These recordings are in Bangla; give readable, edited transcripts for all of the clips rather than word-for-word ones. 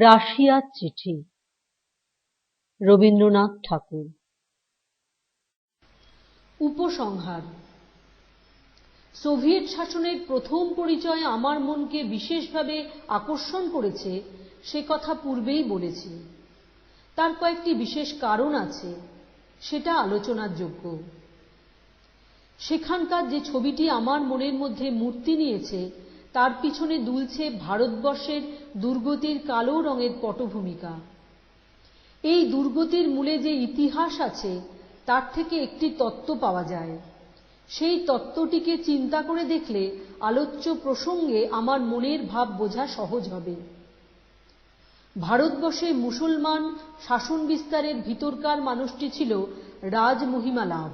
রাশিয়ার চিঠি। রবীন্দ্রনাথ ঠাকুর। উপসংহার। সোভিয়েত শাসনের প্রথম পরিচয় আমার মনকে বিশেষভাবে আকর্ষণ করেছে সে কথা পূর্বেই বলেছি। তার কয়েকটি বিশেষ কারণ আছে, সেটা আলোচনার যোগ্য। সেখানকার যে ছবিটি আমার মনের মধ্যে মূর্তি নিয়েছে তার পিছনে দুলছে ভারতবর্ষের দুর্গতির কালো রঙের পটভূমিকা। এই দুর্গতির মূলে যে ইতিহাস আছে তার থেকে একটি তত্ত্ব পাওয়া যায়। সেই তত্ত্বটিকে চিন্তা করে দেখলে আলোচ্য প্রসঙ্গে আমার মনের ভাব বোঝা সহজ হবে। ভারতবর্ষে মুসলমান শাসন বিস্তারের ভিতরকার মানুষটি ছিল রাজমহিমা লাভ।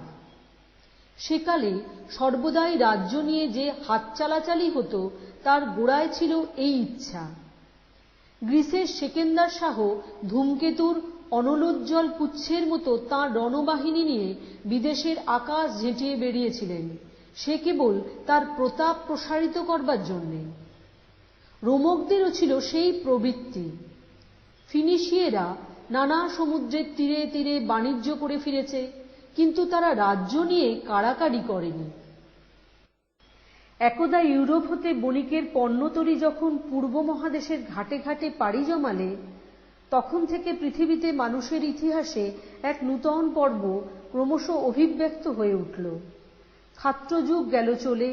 সেকালে সর্বদাই রাজ্য নিয়ে যে হাত চালাচালি হতো তার গোড়ায় ছিল এই ইচ্ছা। গ্রিসের সেকেন্দার শাহ ধূমকেতুর অনলোজ্জ্বল পুচ্ছের মতো তাঁর রণবাহিনী নিয়ে বিদেশের আকাশ ঝেঁটিয়ে বেরিয়েছিলেন, সে কেবল তার প্রতাপ প্রসারিত করবার জন্যে। রোমকদেরও ছিল সেই প্রবৃত্তি। ফিনিশিয়েরা নানা সমুদ্রের তীরে তীরে বাণিজ্য করে ফিরেছে, কিন্তু তারা রাজ্য নিয়ে কাড়াকাড়ি করেনি। একদা ইউরোপ হতে বণিকের পণ্যতরী যখন পূর্ব মহাদেশের ঘাটে ঘাটে পাড়ি জমালে, তখন থেকে পৃথিবীতে মানুষের ইতিহাসে এক নূতন পর্ব ক্রমশ অভিব্যক্ত হয়ে উঠল। ক্ষাত্রযুগ গেল চলে,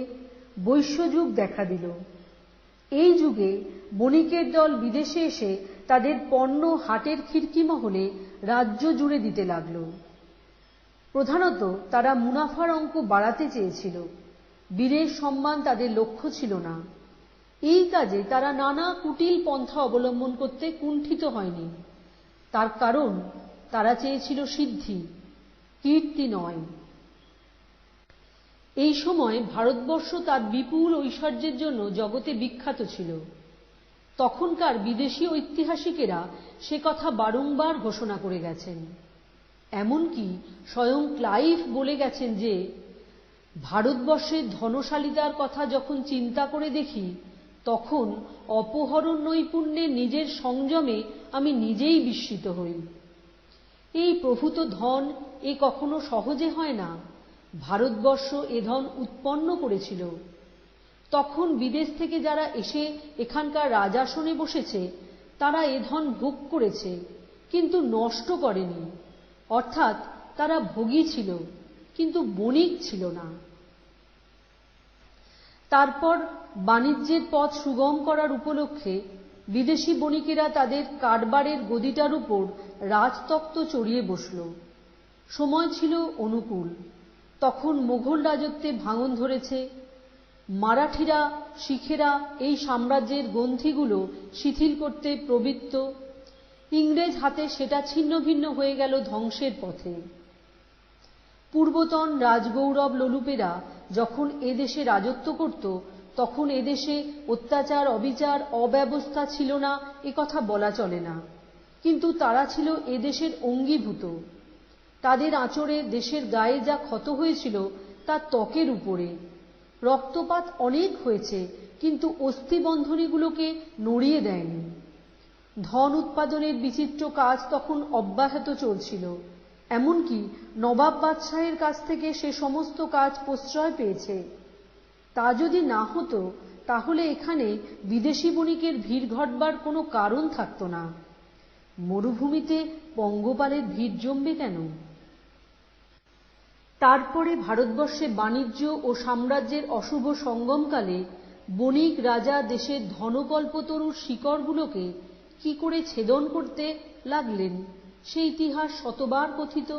বৈশ্যযুগ দেখা দিল। এই যুগে বণিকের দল বিদেশে এসে তাদের পণ্য হাটের খিড়কি মহলে রাজ্য জুড়ে দিতে লাগল। প্রধানত তারা মুনাফার অঙ্ক বাড়াতে চেয়েছিল, বীরের সম্মান তাদের লক্ষ্য ছিল না। এই কাজে তারা নানা কুটিল পন্থা অবলম্বন করতে কুণ্ঠিত হয়নি। তার কারণ তারা চেয়েছিল সিদ্ধি, কীর্তি নয়। এই সময় ভারতবর্ষ তার বিপুল ঐশ্বর্যের জন্য জগতে বিখ্যাত ছিল। তখনকার বিদেশি ঐতিহাসিকেরা সে কথা বারংবার ঘোষণা করে গেছেন। এমনকি স্বয়ং ক্লাইভ বলে গেছেন যে, ভারতবর্ষের ধনশালিতার কথা যখন চিন্তা করে দেখি তখন অপহরণ নৈপুণ্যে নিজের সংযমে আমি নিজেই বিস্মিত হই। এই প্রভূত ধন এ কখনো সহজে হয় না। ভারতবর্ষ এ ধন উৎপন্ন করেছিল। তখন বিদেশ থেকে যারা এসে এখানকার রাজাসনে বসেছে তারা এ ধন ভোগ করেছে, কিন্তু নষ্ট করেনি। অর্থাৎ তারা ভোগী ছিল, কিন্তু বণিক ছিল না। তারপর বাণিজ্যের পথ সুগম করার উপলক্ষে বিদেশি বণিকেরা তাদের কারবারের গদিটার উপর রাজতক্ত চড়িয়ে বসল। সময় ছিল অনুকূল। তখন মোগল রাজত্বে ভাঙন ধরেছে। মারাঠিরা, শিখেরা এই সাম্রাজ্যের গ্রন্থিগুলো শিথিল করতে প্রবৃত্ত। ইংরেজ হাতে সেটা ছিন্ন ভিন্ন হয়ে গেল ধ্বংসের পথে। পূর্বতন রাজগৌরব লোলুপেরা যখন এদেশে রাজত্ব করত তখন এদেশে অত্যাচার, অবিচার, অব্যবস্থা ছিল না এ কথা বলা চলে না, কিন্তু তারা ছিল এদেশের অঙ্গীভূত। তাদের আঁচড়ে দেশের গায়ে যা ক্ষত হয়েছিল তা ত্বকের উপরে। রক্তপাত অনেক হয়েছে, কিন্তু অস্থিবন্ধনীগুলোকে নড়িয়ে দেয়নি। ধন উৎপাদনের বিচিত্র কাজ তখন অব্যাহত চলছিল। এমনকি নবাব বাদশাহের কাছ থেকে সে সমস্ত কাজ প্রশ্রয় পেয়েছে। তা যদি না হতো তাহলে এখানে বিদেশি বণিকের ভিড় ঘটবার কোনো কারণ থাকত না। মরুভূমিতে পঙ্গপালের ভিড় জমবে কেন? তারপরে ভারতবর্ষে বাণিজ্য ও সাম্রাজ্যের অশুভ সঙ্গমকালে বণিক রাজা দেশের ধনকল্পতরুর শিকড়গুলোকে কি করে ছেদন করতে লাগলেন সে ইতিহাস শতবার কথিত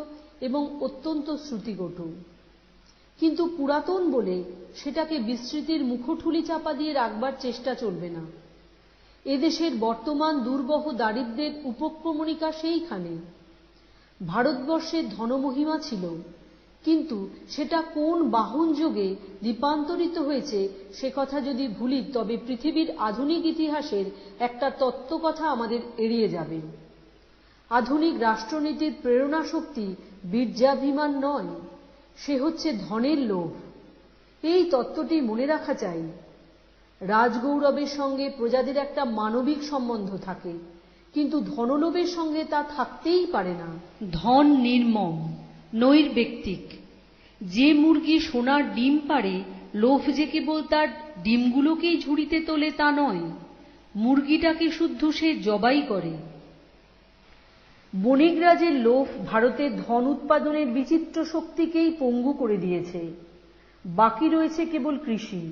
এবং অত্যন্ত শ্রুতিকটু। কিন্তু পুরাতন বলে সেটাকে বিস্মৃতির মুখোঠুলি চাপা দিয়ে রাখবার চেষ্টা চলবে না। এদেশের বর্তমান দুর্বহ দারিদ্র্যের উপক্রমণিকা সেইখানে। ভারতবর্ষের ধনমহিমা ছিল, কিন্তু সেটা কোন বাহন যোগে রূপান্তরিত হয়েছে সে কথা যদি ভুলি তবে পৃথিবীর আধুনিক ইতিহাসের একটা তত্ত্বকথা আমাদের এড়িয়ে যাবে। আধুনিক রাষ্ট্রনীতির প্রেরণা শক্তি বীর্যাভিমান নয়, সে হচ্ছে ধনের লোভ। এই তত্ত্বটি মনে রাখা চাই। রাজগৌরবের সঙ্গে প্রজাদের একটা মানবিক সম্বন্ধ থাকে, কিন্তু ধনলোভের সঙ্গে তা থাকতেই পারে না। ধন নির্মম, নৈর্ব্যক্তিক। যে মুরগি সোনার ডিম পাড়ে, লোভ যে কেবল তার ডিমগুলোকেই ঝুড়িতে তোলে তা নয়, মুরগিটাকে শুদ্ধ সে জবাই করে। বণিকরাজের লোভ ভারতের ধন উৎপাদনের বিচিত্র শক্তিকেই পঙ্গু করে দিয়েছে। বাকি রয়েছে কেবল কৃষি,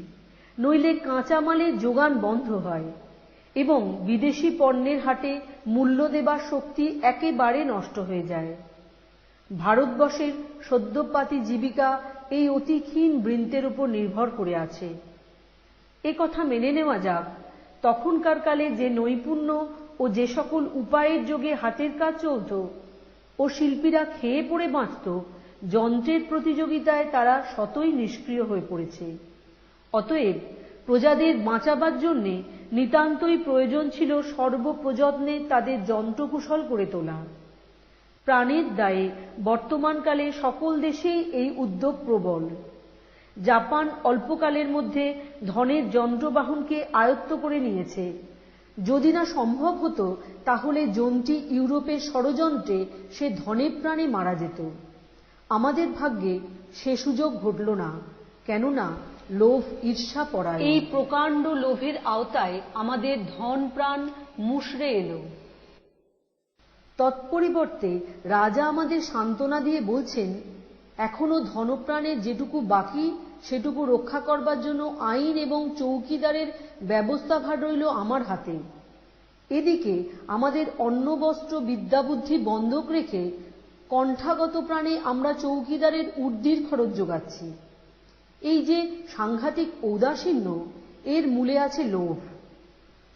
নইলে কাঁচামালের যোগান বন্ধ হয় এবং বিদেশি পণ্যের হাটে মূল্য দেবার শক্তি একেবারে নষ্ট হয়ে যায়। ভারতবর্ষের সদ্যপাতী জীবিকা এই অতি ক্ষীণ বৃন্তের উপর নির্ভর করে আছে। এ কথা মেনে নেওয়া যাক, তখনকার কালে যে নৈপুণ্য ও যে সকল উপায়ের যোগে হাতের কাজ চলত ও শিল্পীরা খেয়ে পড়ে বাঁচত, যন্ত্রের প্রতিযোগিতায় তারা শতই নিষ্ক্রিয় হয়ে পড়েছে। অতএব প্রজাদের বাঁচাবার জন্যে নিতান্তই প্রয়োজন ছিল সর্বপ্রযত্নে তাদের যন্ত্রকুশল করে তোলা। প্রাণের দায়ে বর্তমানকালে সকল দেশেই এই উদ্যোগ প্রবল। জাপান অল্পকালের মধ্যে ধনের যন্ত্রবাহনকে আয়ত্ত করে নিয়েছে। যদি না সম্ভব হতো, তাহলে জন্টি ইউরোপের ষড়যন্ত্রে সে ধনে প্রাণে মারা যেত। আমাদের ভাগ্যে সে সুযোগ ঘটল না, কেননা লোভ ঈর্ষা পরায়ণ। এই প্রকাণ্ড লোভের আওতায় আমাদের ধন প্রাণ মুষড়ে এলো। তৎপরিবর্তে রাজা আমাদের সান্ত্বনা দিয়ে বলছেন, এখনো ধনপ্রাণের যেটুকু বাকি সেটুকু রক্ষা করবার জন্য আইন এবং চৌকিদারের ব্যবস্থাভার রইল আমার হাতে। এদিকে আমাদের অন্ন বস্ত্র বিদ্যাবুদ্ধি বন্ধক রেখে কণ্ঠাগত প্রাণে আমরা চৌকিদারের ঊর্ধ্বের খরচ যোগাচ্ছি। এই যে সাংঘাতিক ঔদাসীন্য, এর মূলে আছে লোভ।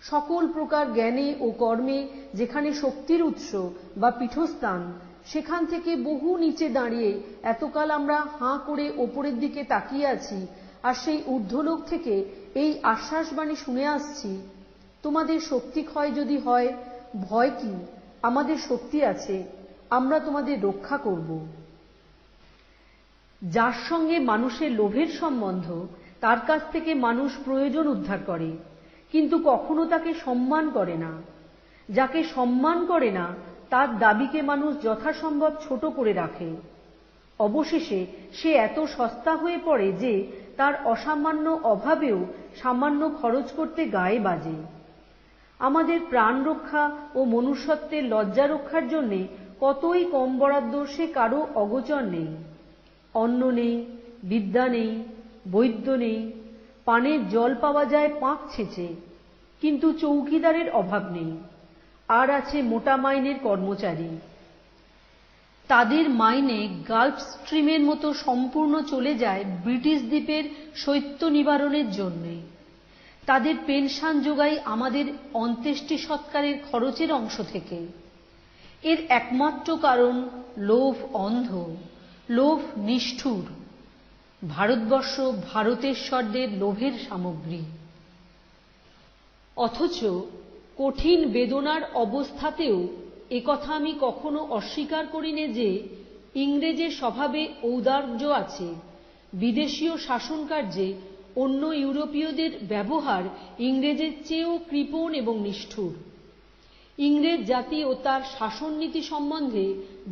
সকল প্রকার জ্ঞানে ও কর্মে যেখানে শক্তির উৎস বা পীঠস্থান, সেখান থেকে বহু নিচে দাঁড়িয়ে এতকাল আমরা হাঁ করে ওপরের দিকে তাকিয়ে আছি, আর সেই ঊর্ধ্বলোক থেকে এই আশ্বাসবাণী শুনে আসছি, তোমাদের শক্তি ক্ষয় যদি হয়, ভয় কি, আমাদের শক্তি আছে, আমরা তোমাদের রক্ষা করব। যার সঙ্গে মানুষের লোভের সম্বন্ধ, তার কাছ থেকে মানুষ প্রয়োজন উদ্ধার করে, কিন্তু কখনো তাকে সম্মান করে না। যাকে সম্মান করে না, তার দাবিকে মানুষ যথাসম্ভব ছোট করে রাখে। অবশেষে সে এত সস্তা হয়ে পড়ে যে তার অসামান্য অভাবেও সামান্য খরচ করতে গায়ে বাজে। আমাদের প্রাণ রক্ষা ও মনুষ্যত্বের লজ্জা রক্ষার জন্যে কতই কম বরাদ্দ সে কারো অগোচর নেই। অন্ন নেই, বিদ্যা নেই, বৈদ্য নেই, পানের জল পাওয়া যায় পাঁক ছেঁচে, কিন্তু চৌকিদারের অভাব নেই। আর আছে মোটা মাইনের কর্মচারী। তাদের মাইনে গালফ স্ট্রিমের মতো সম্পূর্ণ চলে যায় ব্রিটিশ দ্বীপের শৈত্য নিবারণের জন্যে। তাদের পেনশন যোগাই আমাদের অন্ত্যেষ্টি সৎকারের খরচের অংশ থেকে। এর একমাত্র কারণ লোভ অন্ধ, লোভ নিষ্ঠুর। ভারতবর্ষ ভারতেশ্বরদের লোভের সামগ্রী। অথচ কঠিন বেদনার অবস্থাতেও একথা আমি কখনো অস্বীকার করিনে যে ইংরেজের স্বভাবে ঔদার্য আছে। বিদেশীয় শাসনকার্যে অন্য ইউরোপীয়দের ব্যবহার ইংরেজের চেয়েও কৃপণ এবং নিষ্ঠুর। ইংরেজ জাতি ও তার শাসননীতি সম্বন্ধে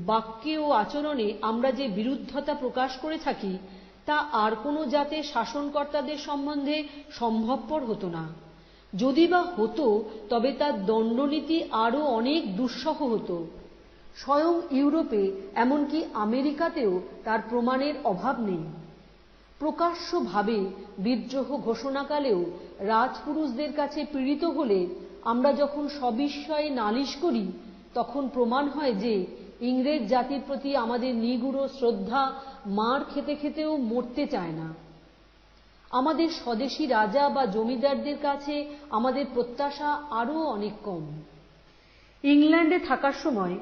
বাক্যে ও আচরণে আমরা যে বিরুদ্ধতা প্রকাশ করে থাকি, তা আর কোনো জাতের শাসনকর্তাদের সম্বন্ধে সম্ভবপর হতো না। যদি বা হতো, তবে তার দণ্ডনীতি আরও অনেক দুঃসহ হতো। স্বয়ং ইউরোপে, এমনকি আমেরিকাতেও তার প্রমাণের অভাব নেই। প্রকাশ্যভাবে বিদ্রোহ ঘোষণাকালেও রাজপুরুষদের কাছে পীড়িত হলে আমরা যখন সবিস্ময়ে নালিশ করি, তখন প্রমাণ হয় যে ইংরেজ জাতির প্রতি আমাদের নিগূঢ় শ্রদ্ধা মার খেতে খেতেও মরতে চায় না। আমাদের স্বদেশী রাজা বা জমিদারদের কাছে আমাদের প্রত্যাশা আরও অনেক কম। ইংল্যান্ডে থাকার সময়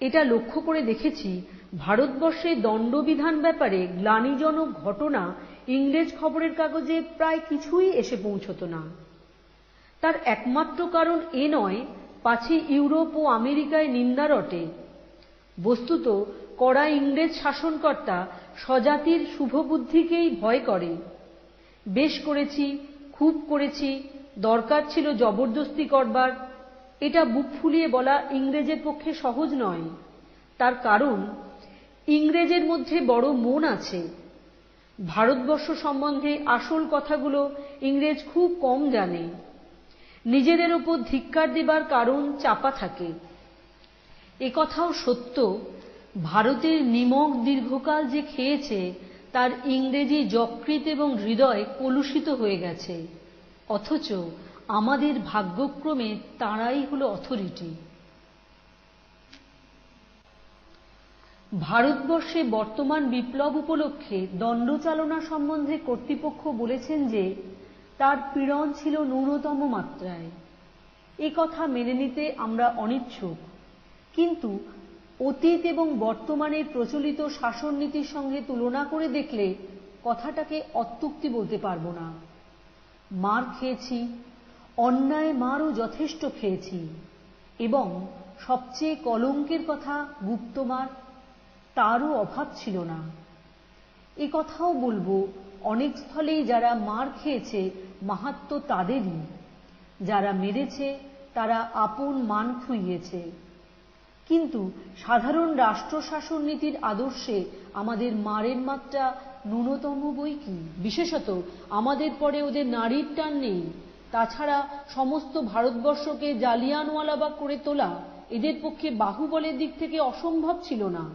এটা লক্ষ্য করে দেখেছি, ভারতবর্ষে দণ্ডবিধান ব্যাপারে গ্লানিজনক ঘটনা ইংরেজ খবরের কাগজে প্রায় কিছুই এসে পৌঁছত না। তার একমাত্র কারণ এ নয়, পাছে ইউরোপ ও আমেরিকায় নিন্দা রটে। বস্তুত কড়া ইংরেজ শাসনকর্তা স্বজাতির শুভবুদ্ধিকেই ভয় করে। বেশ করেছি, খুব করেছি, দরকার ছিল জবরদস্তি করবার, এটা বুক ফুলিয়ে বলা ইংরেজের পক্ষে সহজ নয়। তার কারণ ইংরেজের মধ্যে বড় মন আছে। ভারতবর্ষ সম্বন্ধে আসল কথাগুলো ইংরেজ খুব কম জানে। নিজেদের ওপর ধিক্কার দেবার কারণ চাপা থাকে। একথাও সত্য, ভারতের নিমক দীর্ঘকাল যে খেয়েছে তার ইংরেজি যকৃৎ এবং হৃদয় কলুষিত হয়ে গেছে। অথচ আমাদের ভাগ্যক্রমে তাঁরাই হলো অথরিটি। ভারতবর্ষে বর্তমান বিপ্লব উপলক্ষে দণ্ডচালনা সম্বন্ধে কর্তৃপক্ষ বলেছেন যে তার পীড়ন ছিল ন্যূনতম মাত্রায়। এ কথা মেনে নিতে আমরা অনিচ্ছুক, কিন্তু অতীত এবং বর্তমানের প্রচলিত শাসননীতির সঙ্গে তুলনা করে দেখলে কথাটাকে অত্যুক্তি বলতে পারব না। মার খেয়েছি, অন্যায় মারও যথেষ্ট খেয়েছি, এবং সবচেয়ে কলঙ্কের কথা গুপ্তমার, তারও অভাব ছিল না। এ কথাও বলবো, অনেক স্থলেই যারা মার খেয়েছে মাহাত্ম্য তাদেরই, যারা মেরেছে তারা আপন মান খুইয়েছে। কিন্তু সাধারণ রাষ্ট্রশাসন নীতির আদর্শে আমাদের মারের মাত্রা ন্যূনতম বই কি। বিশেষত আমাদের পরে ওদের নারীর টান নেই। তাছাড়া সমস্ত ভারতবর্ষকে জালিয়ানওয়ালাবাগ করে তোলা এদের পক্ষে বাহুবলের দিক থেকে অসম্ভব ছিল না।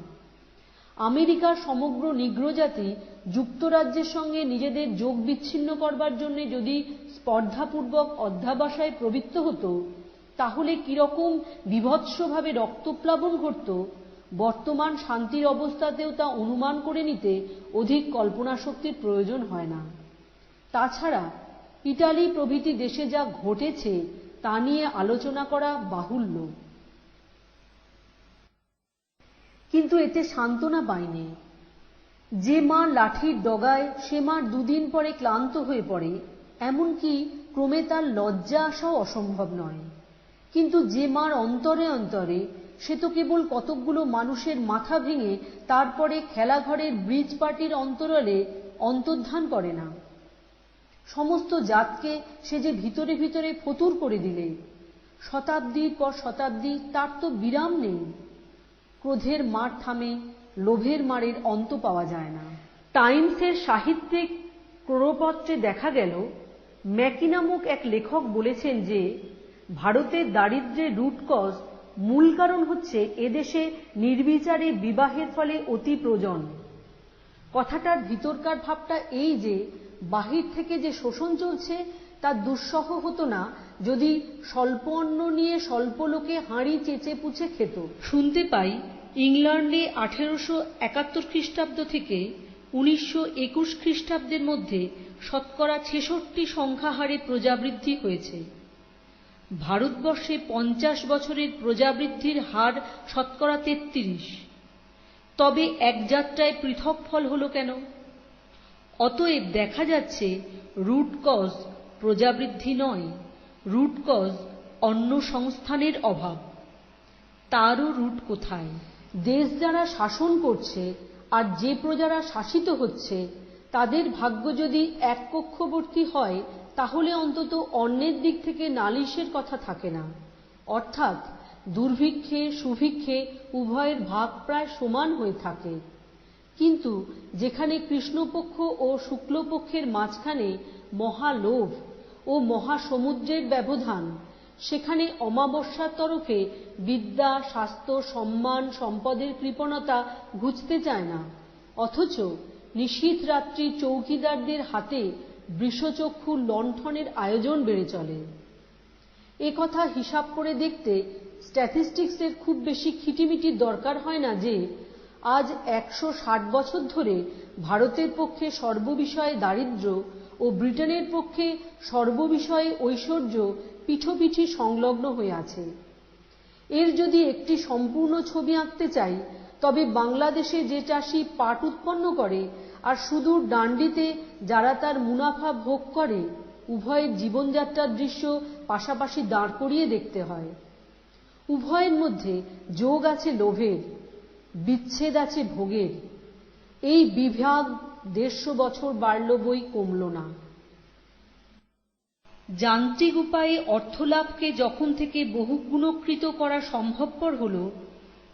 আমেরিকার সমগ্র নিগ্রো জাতি যুক্তরাজ্যের সঙ্গে নিজেদের যোগ বিচ্ছিন্ন করবার জন্য যদি স্পর্ধাপূর্বক অধ্যাবসায় প্রবৃত্ত হতো, তাহলে কিরকম বীভৎসভাবে রক্তপ্লাবন ঘটত, বর্তমান শান্তির অবস্থাতেও তা অনুমান করে নিতে অধিক কল্পনাশক্তির প্রয়োজন হয় না। তাছাড়া ইটালি প্রভৃতি দেশে যা ঘটেছে তা নিয়ে আলোচনা করা বাহুল্য। কিন্তু এতে সান্ত্বনা পায়নি। যে মা লাঠির ডগায় সে মার দুদিন পরে ক্লান্ত হয়ে পড়ে, এমনকি ক্রমে তার লজ্জা আসাও অসম্ভব নয়। কিন্তু যে মার অন্তরে অন্তরে, সে তো কেবল কতকগুলো মানুষের মাথা ভেঙে তারপরে খেলাঘরের ব্রিজ পার্টির অন্তরালে অন্তর্ধান করে না। সমস্ত জাতকে সে যে ভিতরে ভিতরে ফতুর করে দিলে, শতাব্দীর পর শতাব্দী তার তো বিরাম নেই। ক্রোধের মার থামে, লোভের মারের অন্ত পাওয়া যায় না। টাইমসের সাহিত্যিক ক্রোড়পত্রে দেখা গেল, ম্যাকি নামক এক লেখক বলেছেন যে ভারতের দারিদ্র্যের রুট কজ, মূল কারণ হচ্ছে এদেশে নির্বিচারে বিবাহের ফলে অতি প্রয়োজন। কথাটার ভিতরকার ভাবটা এই যে বাহির থেকে যে শোষণ চলছে তা দুঃসহ হতো না যদি স্বল্প অন্ন নিয়ে স্বল্প লোকে হাঁড়ি চেঁচে পুছে খেত। শুনতে পাই ইংল্যান্ডে 1871 খ্রিস্টাব্দ থেকে 1921 খ্রিস্টাব্দের মধ্যে শতকরা 66 সংখ্যা হারে প্রজাবৃদ্ধি হয়েছে। ভারতবর্ষে 50 বছরের প্রজাবৃদ্ধির হার শতকরা 33। তবে এক যাত্রায় পৃথক ফল হলো কেন? অতএব দেখা যাচ্ছে রুট কজ প্রজাবৃদ্ধি নয়, রুট কজ অন্ন সংস্থানের অভাব। তারও রুট কোথায়? দেশ যারা শাসন করছে আর যে প্রজারা শাসিত হচ্ছে তাদের ভাগ্য যদি এক কক্ষবর্তী হয়, তাহলে অন্তত অন্যের দিক থেকে নালিশের কথা থাকে না। অর্থাৎ দুর্ভিক্ষে সুভিক্ষে উভয়ের ভাগ প্রায় সমান হয়ে থাকে। কিন্তু যেখানে কৃষ্ণপক্ষ ও শুক্লপক্ষের মাঝখানে মহালোভ ও মহাসমুদ্রের ব্যবধান, সেখানে অমাবস্যার তরফে বিদ্যা, স্বাস্থ্য, সম্মান, সম্পদের কৃপণতা ঘুচতে চায় না। অথচ নিশীথ রাত্রি চৌকিদারদের হাতে বৃষচক্ষু লণ্ঠনের আয়োজন বেড়ে চলে। এ কথা হিসাব করে দেখতে স্ট্যাটিস্টিক্সের খুব বেশি খিটিমিটির দরকার হয় না যে আজ 160 বছর ধরে ভারতের পক্ষে সর্ববিষয়ে দারিদ্র্য ও ব্রিটেনের পক্ষে সর্ববিষয়ে ঐশ্বর্য পিঠোপিঠি সংলগ্ন হয়ে আছে। এর যদি একটি সম্পূর্ণ ছবি আঁকতে চাই, তবে বাংলাদেশে যে চাষি পাট উৎপন্ন করে আর সুদূর ডান্ডিতে যারা তার মুনাফা ভোগ করে, উভয়ের জীবনযাত্রার দৃশ্য পাশাপাশি দাঁড় করিয়ে দেখতে হয়। উভয়ের মধ্যে যোগ আছে লোভের, বিচ্ছেদ আছে ভোগের। এই বিভাগ 150 বছর বাড়ল বই কমল না। যান্ত্রিক উপায়ে অর্থলাভকে যখন থেকে বহুগুণকৃত করা সম্ভবপর হল,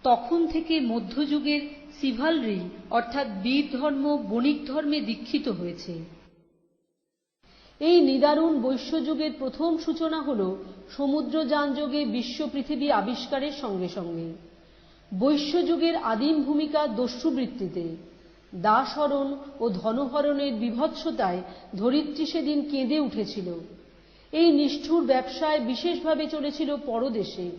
তখন থেকে মধ্যযুগের সিভালরি অর্থাৎ বীর ধর্ম বণিক ধর্মে দীক্ষিত হয়েছে। এই নিদারুণ বৈশ্যযুগের প্রথম সূচনা হল সমুদ্রযানযোগে বিশ্ব পৃথিবী আবিষ্কারের সঙ্গে সঙ্গে। বৈশ্যযুগের আদিম ভূমিকা দস্যুবৃত্তিতে। দাসহরণ ও ধনহরণের বিভৎসতায় ধরিত্রী সেদিন কেঁদে উঠেছিল। এই নিষ্ঠুর ব্যবসায় বিশেষভাবে চলেছিল পরদেশে।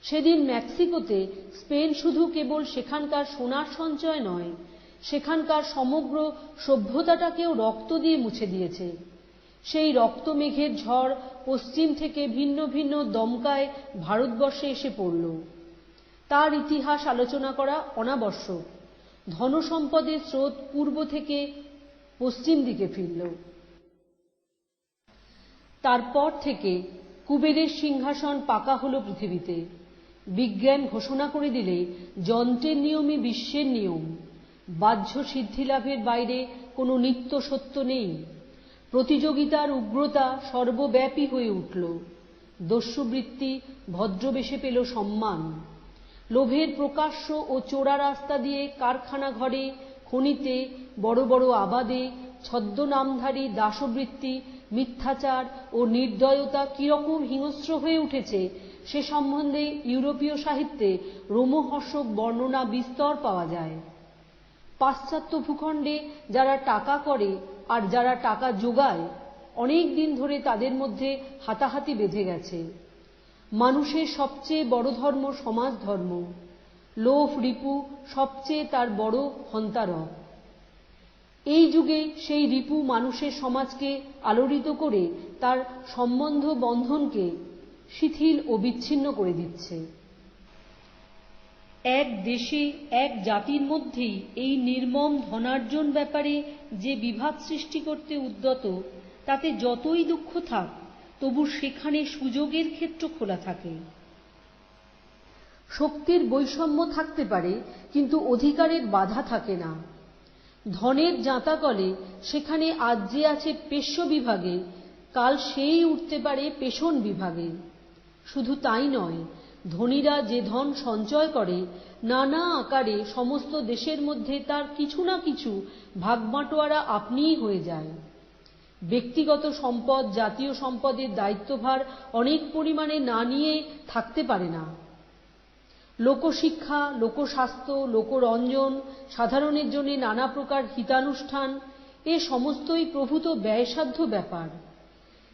সেদিন মেক্সিকোতে স্পেন শুধু কেবল সেখানকার সোনার সঞ্চয় নয়, সেখানকার সমগ্র সভ্যতাটাকেও রক্ত দিয়ে মুছে দিয়েছে। সেই রক্তমেঘের ঝড় পশ্চিম থেকে ভিন্ন ভিন্ন দমকায় ভারতবর্ষে এসে পড়ল। তার ইতিহাস আলোচনা করা অনাবশ্যক। ধনসম্পদের স্রোত পূর্ব থেকে পশ্চিম দিকে ফিরল। তারপর থেকে কুবেরের সিংহাসন পাকা হল পৃথিবীতে। বিজ্ঞান ঘোষণা করে দিলে যন্ত্রের নিয়মই বিশ্বের নিয়ম। বাহ্য সিদ্ধিলাভের বাইরে কোনো নিত্য সত্য নেই। প্রতিযোগিতার উগ্রতা সর্বব্যাপী হয়ে উঠল। দস্যুবৃত্তি ভদ্রবেশে পেল সম্মান। লোভের প্রকাশ্য ও চোরা রাস্তা দিয়ে কারখানা ঘরে, খনিতে, বড় বড় আবাদে ছদ্মনামধারী দাসবৃত্তি, মিথ্যাচার ও নির্দয়তা কিরকম হিংস্র হয়ে উঠেছে সে সম্বন্ধে ইউরোপীয় সাহিত্যে রোমহর্ষক বর্ণনা বিস্তর পাওয়া যায়। পাশ্চাত্য ভূখণ্ডে যারা টাকা করে আর যারা টাকা জোগায়, অনেক দিন ধরে তাদের মধ্যে হাতাহাতি বেঁধে গেছে। মানুষের সবচেয়ে বড় ধর্ম সমাজ ধর্ম। লোভ রিপু সবচেয়ে তার বড় হন্তারক। এই যুগে সেই রিপু মানুষের সমাজকে আলোড়িত করে তার সম্বন্ধ বন্ধনকে শিথিল ও বিচ্ছিন্ন করে দিচ্ছে। এক দেশে এক জাতির মধ্যেই এই নির্মম ধনার্জন ব্যাপারে যে বিভাদ সৃষ্টি করতে উদ্যত, তাতে যতই দুঃখ থাক, তবু সেখানে সুযোগের ক্ষেত্র খোলা থাকে। শক্তির বৈষম্য থাকতে পারে, কিন্তু অধিকারের বাধা থাকে না। ধনের জাঁতাকলে সেখানে আজ যে আছে পেশ্য বিভাগে, কাল সেই উঠতে পারে পেষণ বিভাগে। শুধু তাই নয়, ধনীরা যে ধন সঞ্চয় করে, নানা আকারে সমস্ত দেশের মধ্যে তার কিছু না কিছু ভাগবাঁটোয়ারা আপনিই হয়ে যায়। ব্যক্তিগত সম্পদ জাতীয় সম্পদের দায়িত্বভার অনেক পরিমাণে না নিয়ে থাকতে পারে না। লোকশিক্ষা, লোকস্বাস্থ্য, লোকরঞ্জন, সাধারণের জন্য নানা প্রকার হিতানুষ্ঠান, এ সমস্তই প্রভূত ব্যয়সাধ্য ব্যাপার।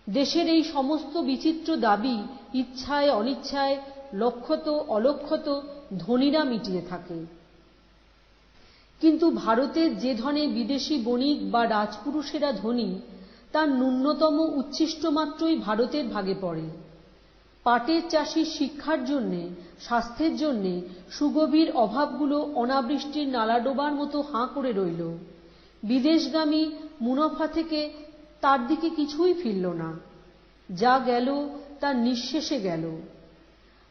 দেশের এই সমস্ত বিচিত্র দাবি ইচ্ছায় অনিচ্ছায়, লক্ষ্যত অলক্ষ্যত ধনীরা মিটিয়ে থাকে। কিন্তু ভারতের যে ধনে বিদেশি বণিক বা রাজপুরুষেরা ধনী, তার ন্যূনতম উচ্ছিষ্ট মাত্রই ভারতের ভাগে পড়ে। পাটের চাষির শিক্ষার জন্যে, স্বাস্থ্যের জন্যে সুগভীর অভাবগুলো অনাবৃষ্টির নালাডোবার মতো হাঁ করে রইল। বিদেশগামী মুনাফা থেকে তার দিকে কিছুই ফিরল না। যা গেল তা নিঃশেষে গেল।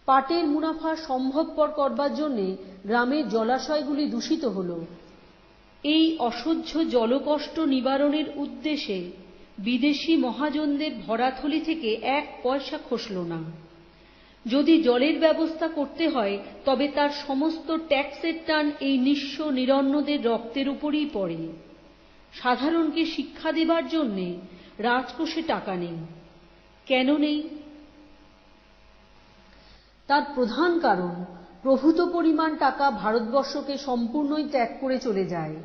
পাটের মুনাফা সম্ভবপর করবার জন্যে গ্রামের জলাশয়গুলি দূষিত হল। এই অসহ্য জলকষ্ট নিবারণের উদ্দেশ্যে বিদেশি মহাজনদের ভরাথলি থেকে এক পয়সা খসল না। যদি জলের ব্যবস্থা করতে হয়, তবে তার সমস্ত ট্যাক্সের টান এই নিঃস্ব নিরন্নদের রক্তের উপরই পড়ে। সাধারণকে শিক্ষা দেবার জন্যে রাজকোষে টাকা নেই। কেন নেই? তার প্রধান কারণ, প্রভূত পরিমাণ টাকা ভারতবর্ষকে সম্পূর্ণই ত্যাগ করে চলে যায়।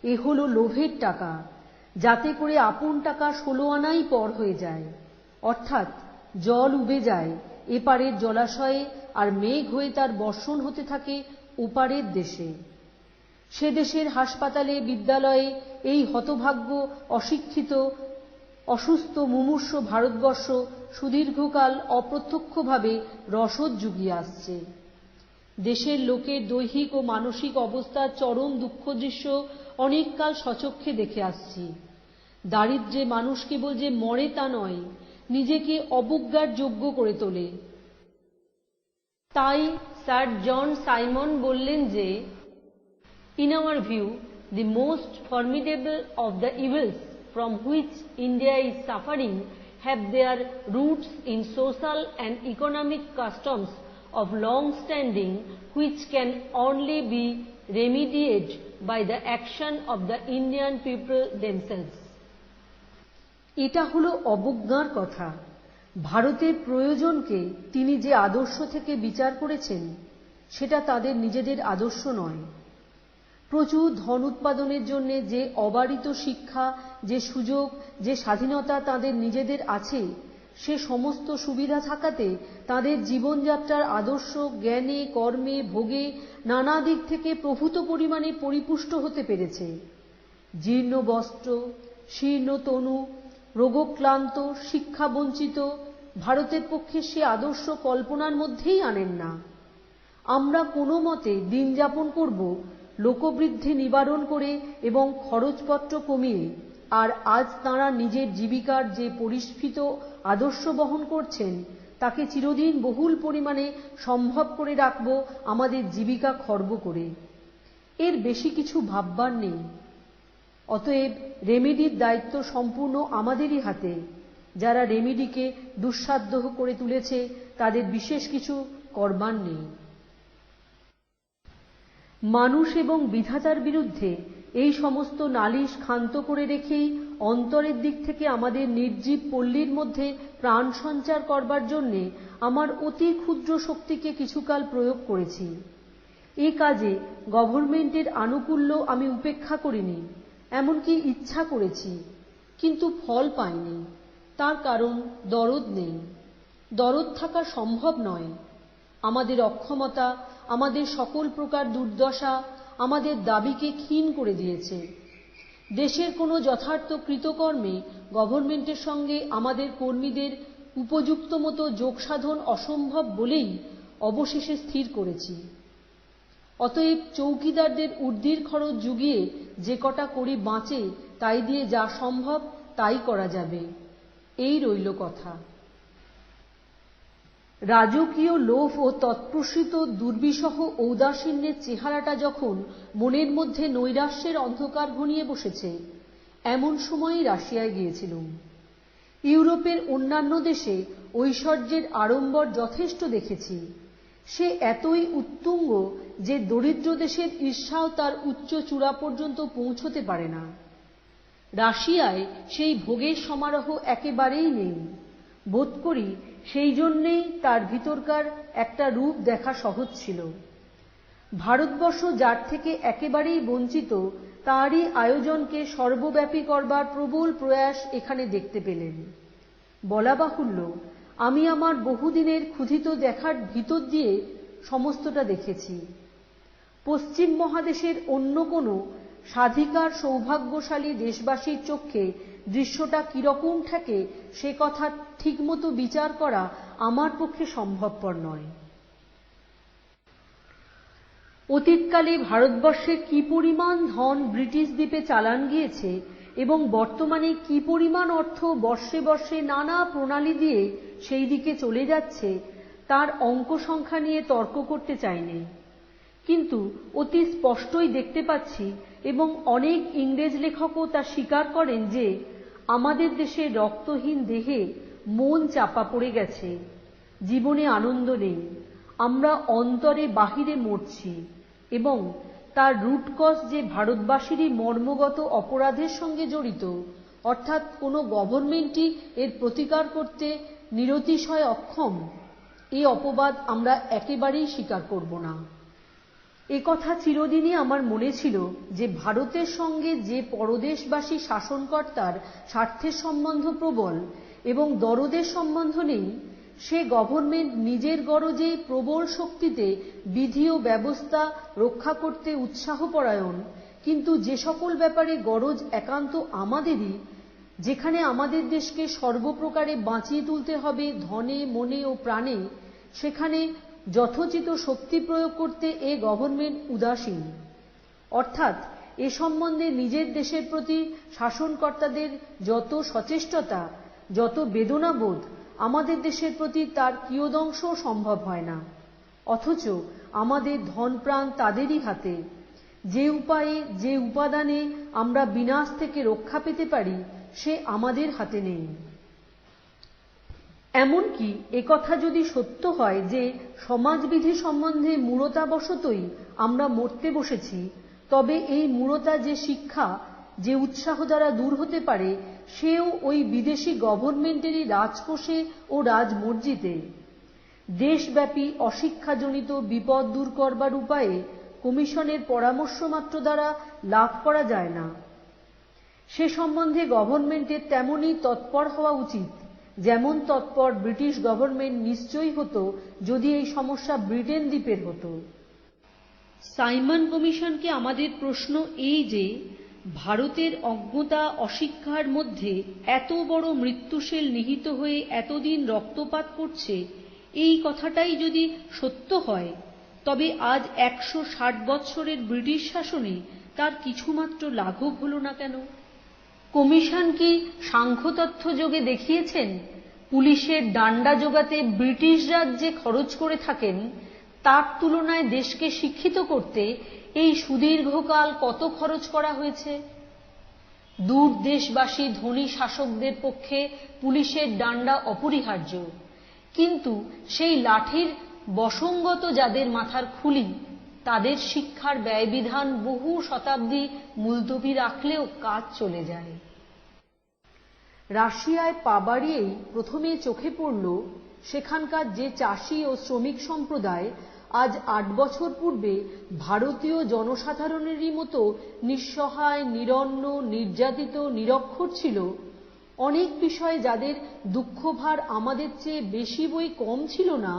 এ হল লোভের টাকা, যাতে করে আপন টাকা 16 আনাই পর হয়ে যায়। অর্থাৎ জল উবে যায় এপারের জলাশয়ে, আর মেঘ হয়ে তার বর্ষণ হতে থাকে ওপারের দেশে। সে দেশের হাসপাতালে, বিদ্যালয়ে এই হতভাগ্য, অশিক্ষিত, অসুস্থ, মুমূর্ষ ভারতবর্ষ সুদীর্ঘকাল অপ্রত্যক্ষভাবে রসদ জুগিয়ে আসছে। দেশের লোকের দৈহিক ও মানসিক অবস্থার চরম দুঃখ দৃশ্য অনেককাল সচক্ষে দেখে আসছি। দারিদ্র্যে মানুষ কেবল যে মরে তা নয়, নিজেকে অবজ্ঞার যোগ্য করে তোলে। তাই স্যার জন সাইমন বললেন যে, In our view, the most formidable of the evils from which India is suffering have their roots in social and economic customs of long standing, which can only be remedied by the action of the Indian people themselves. এটা হলো অবজ্ঞার কথা। ভারতের প্রয়োজনকে তিনি যে আদর্শ থেকে বিচার করেছেন সেটা তাদের নিজেদের আদর্শ নয়। প্রচুর ধন উৎপাদনের জন্য যে অবারিত শিক্ষা, যে সুযোগ, যে স্বাধীনতা তাদের নিজেদের আছে, সে সমস্ত সুবিধা থাকাতে তাদের জীবনযাত্রার আদর্শ জ্ঞানে, কর্মে, ভোগে নানা দিক থেকে প্রভূত পরিমাণে পরিপুষ্ট হতে পেরেছে। জীর্ণ বস্ত্র, শীর্ণ তনু, রোগক্লান্ত, শিক্ষা বঞ্চিত ভারতের পক্ষে সে আদর্শ কল্পনার মধ্যেই আনেন না। আমরা কোনো মতে দিন যাপন করব লোকবৃদ্ধি নিবারণ করে এবং খরচপত্র কমিয়ে, আর আজ তাঁরা নিজের জীবিকার যে পরিস্ফীত আদর্শ বহন করছেন তাকে চিরদিন বহুল পরিমাণে সম্ভব করে রাখব আমাদের জীবিকা খর্ব করে। এর বেশি কিছু ভাববার নেই। অতএব রেমেডির দায়িত্ব সম্পূর্ণ আমাদেরই হাতে। যারা রেমেডিকে দুঃসাধ্য করে তুলেছে তাদের বিশেষ কিছু করবার নেই। মানুষ এবং বিধাতার বিরুদ্ধে এই সমস্ত নালিশ ক্ষান্ত করে রেখেই অন্তরের দিক থেকে আমাদের নির্জীব পল্লীর মধ্যে প্রাণ সঞ্চার করবার জন্যে আমার অতি ক্ষুদ্র শক্তিকে কিছুকাল প্রয়োগ করেছি। এ কাজে গভর্নমেন্টের আনুকূল্য আমি উপেক্ষা করিনি, এমনকি ইচ্ছা করেছি, কিন্তু ফল পাইনি। তার কারণ দরদ নেই। দরদ থাকা সম্ভব নয়। আমাদের অক্ষমতা, আমাদের সকল প্রকার দুর্দশা আমাদের দাবিকে ক্ষীণ করে দিয়েছে। দেশের কোনো যথার্থ কৃতকর্মে গভর্নমেন্টের সঙ্গে আমাদের কর্মীদের উপযুক্ত মতো যোগসাধন অসম্ভব বলেই অবশেষে স্থির করেছি। অতএব চৌকিদারদের ঊর্ধ্বের খরচ জুগিয়ে যে কটা করি বাঁচে তাই দিয়ে যা সম্ভব তাই করা যাবে, এই রইল কথা। রাজকীয় লোভ ও তৎপ্রসূত দুর্বিষহ ঔদাসীন্যের চেহারাটা যখন মনের মধ্যে নৈরাশ্যের অন্ধকার ঘনিয়ে বসেছে, এমন সময়ই রাশিয়ায় গিয়েছিলুম। ইউরোপের অন্যান্য দেশে ঐশ্বর্যের আড়ম্বর যথেষ্ট দেখেছি। সে এতই উত্তুঙ্গ যে দরিদ্র দেশের ঈর্ষাও তার উচ্চ চূড়া পর্যন্ত পৌঁছতে পারে না। রাশিয়ায় সেই ভোগের সমারোহ একেবারেই নেই। বোধ করি সেই জন্যেই তার ভিতরকার একটা রূপ দেখা সহজ ছিল। ভারতবর্ষ যার থেকে একেবারেই বঞ্চিত, তারই আয়োজনকে সর্বব্যাপী করবার প্রবল প্রয়াস এখানে দেখতে পেলেন। বলা বাহুল্য, আমি আমার বহুদিনের ক্ষুধিত দেখার ভিতর দিয়ে সমস্তটা দেখেছি। পশ্চিম মহাদেশের অন্য কোনো স্বাধিকার সৌভাগ্যশালী দেশবাসীর চক্ষে দৃশ্যটা কিরকম ঠেকে সে কথা ঠিকমতো বিচার করা আমার পক্ষে সম্ভবপর নয়। অতীতকালে ভারতবর্ষে কি পরিমাণ ধন ব্রিটিশ দ্বীপে চালান গিয়েছে এবং বর্তমানে কি পরিমাণ অর্থ বর্ষে বর্ষে নানা প্রণালী দিয়ে সেই দিকে চলে যাচ্ছে তার অঙ্ক সংখ্যা নিয়ে তর্ক করতে চাইনি, কিন্তু অতি স্পষ্টই দেখতে পাচ্ছি এবং অনেক ইংরেজ লেখকও তা স্বীকার করেন যে আমাদের দেশে রক্তহীন দেহে মন চাপা পড়ে গেছে, জীবনে আনন্দ নেই, আমরা অন্তরে বাহিরে মরছি এবং তার রুট কজ যে ভারতবাসীরই মর্মগত অপরাধের সঙ্গে জড়িত, অর্থাৎ কোনো গভর্নমেন্টই এর প্রতিকার করতে নিরতিশয় অক্ষম, এই অপবাদ আমরা একেবারেই স্বীকার করব না। এ কথা চিরদিনই আমার মনে ছিল যে ভারতের সঙ্গে যে পরদেশবাসী শাসনকর্তার স্বার্থের সম্বন্ধ প্রবল এবং দরদের সম্বন্ধ নেই, সে গভর্নমেন্ট নিজের গরজেই প্রবল শক্তিতে বিধি ও ব্যবস্থা রক্ষা করতে উৎসাহপরায়ণ, কিন্তু যে সকল ব্যাপারে গরজ একান্ত আমাদেরই, যেখানে আমাদের দেশকে সর্বপ্রকারে বাঁচিয়ে তুলতে হবে ধনে মনে ও প্রাণে, সেখানে যথোচিত শক্তি প্রয়োগ করতে এ গভর্নমেন্ট উদাসীন। অর্থাৎ এ সম্বন্ধে নিজের দেশের প্রতি শাসনকর্তাদের যত সচেষ্টতা, যত বেদনাবোধ, আমাদের দেশের প্রতি তার কিয়দংশও সম্ভব হয় না। অথচ আমাদের ধন প্রাণ তাদেরই হাতে। যে উপায়ে যে উপাদানে আমরা বিনাশ থেকে রক্ষা পেতে পারি সে আমাদের হাতে নেই। এমনকি একথা যদি সত্য হয় যে সমাজবিধি সম্বন্ধে মূঢ়তাবশতই আমরা মরতে বসেছি, তবে এই মূঢ়তা যে শিক্ষা, যে উৎসাহ দ্বারা দূর হতে পারে, সেও ওই বিদেশি গভর্নমেন্টেরই রাজকোষে ও রাজমর্জিতে। দেশব্যাপী অশিক্ষাজনিত বিপদ দূর করবার উপায়ে কমিশনের পরামর্শ মাত্র দ্বারা লাভ করা যায় না। সে সম্বন্ধে গভর্নমেন্টের তেমনই তৎপর হওয়া উচিত যেমন তৎপর ব্রিটিশ গভর্নমেন্ট নিশ্চয়ই হতো যদি এই সমস্যা ব্রিটেন দ্বীপের হতো। সাইমন কমিশনকে আমাদের প্রশ্ন এই যে, ভারতের অজ্ঞতা অশিক্ষার মধ্যে এত বড় মৃত্যুশেল নিহিত হয়ে এতদিন রক্তপাত করছে, এই কথাটাই যদি সত্য হয়, তবে আজ 160 বৎসরের ব্রিটিশ শাসনে তার কিছুমাত্র লাঘব হল না কেন? কমিশন কি সাংখ্যতথ্য যোগে দেখিয়েছেন পুলিশের ডান্ডা জোগাতে ব্রিটিশরা যে খরচ করে থাকেন, তার তুলনায় দেশকে শিক্ষিত করতে এই সুদীর্ঘকাল কত খরচ করা হয়েছে? দূর দেশবাসী ধনী শাসকদের পক্ষে পুলিশের ডান্ডা অপরিহার্য, কিন্তু সেই লাঠির বসঙ্গত যাদের মাথার খুলি, তাদের শিক্ষার ব্যয়বিধান বহু শতাব্দী মুলতবি রাখলেও কাজ চলে যায়। রাশিয়ায় পা বাড়িয়েই প্রথমে চোখে পড়ল সেখানকার যে চাষি ও শ্রমিক সম্প্রদায় আজ 8 বছর পূর্বে ভারতীয় জনসাধারণেরই মতো নিঃসহায়, নিরন্ন, নির্যাতিত, নিরক্ষর ছিল, অনেক বিষয়ে যাদের দুঃখভার আমাদের চেয়ে বেশি বই কম ছিল না,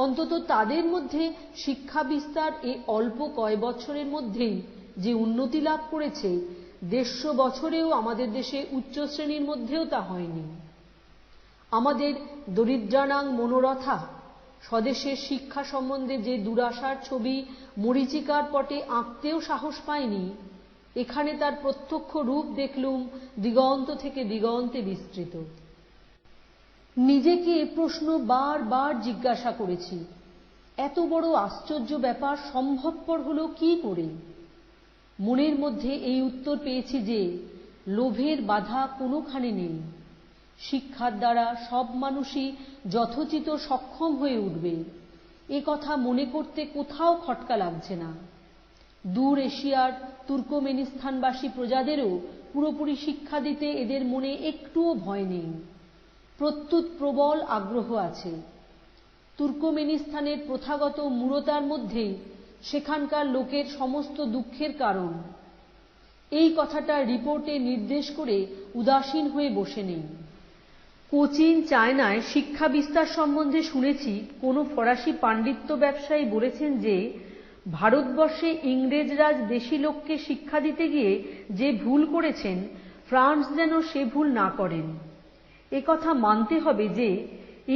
অন্তত তাদের মধ্যে শিক্ষা বিস্তার এই অল্প কয় বছরের মধ্যেই যে উন্নতি লাভ করেছে, 150 বছরেও আমাদের দেশে উচ্চ শ্রেণীর মধ্যেও তা হয়নি। আমাদের দরিদ্রানাং মনোরথা স্বদেশের শিক্ষা সম্বন্ধে যে দুরাশার ছবি মরীচিকার পটে আঁকতেও সাহস পায়নি, এখানে তার প্রত্যক্ষ রূপ দেখলুম দিগন্ত থেকে দিগন্তে বিস্তৃত। নিজেকে এ প্রশ্ন বারবার জিজ্ঞাসা করেছি, এত বড় আশ্চর্য ব্যাপার সম্ভবপর হলো কি করে? মনের মধ্যে এই উত্তর পেয়েছি যে লোভের বাধা কোনোখানে নেই। শিক্ষার দ্বারা সব মানুষই যথোচিত সক্ষম হয়ে উঠবে, এ কথা মনে করতে কোথাও খটকা লাগছে না। দূর এশিয়ার তুর্কমেনিস্তানবাসী প্রজাদেরও পুরোপুরি শিক্ষা দিতে এদের মনে একটুও ভয় নেই, প্রত্যুত প্রবল আগ্রহ আছে। তুর্কমেনিস্তানের প্রথাগত মূঢ়তার মধ্যেই সেখানকার লোকের সমস্ত দুঃখের কারণ। এই কথাটা রিপোর্টে নির্দেশ করে উদাসীন হয়ে বসে নেই। কোচিন, চায়নায় শিক্ষা বিস্তার সম্বন্ধে শুনেছি কোনো ফরাসি পাণ্ডিত্য ব্যবসায়ী বলেছেন যে ভারতবর্ষে ইংরেজরাজ দেশি লোককে শিক্ষা দিতে গিয়ে যে ভুল করেছেন, ফ্রান্স যেন সে ভুল না করেন। এ কথা মানতে হবে যে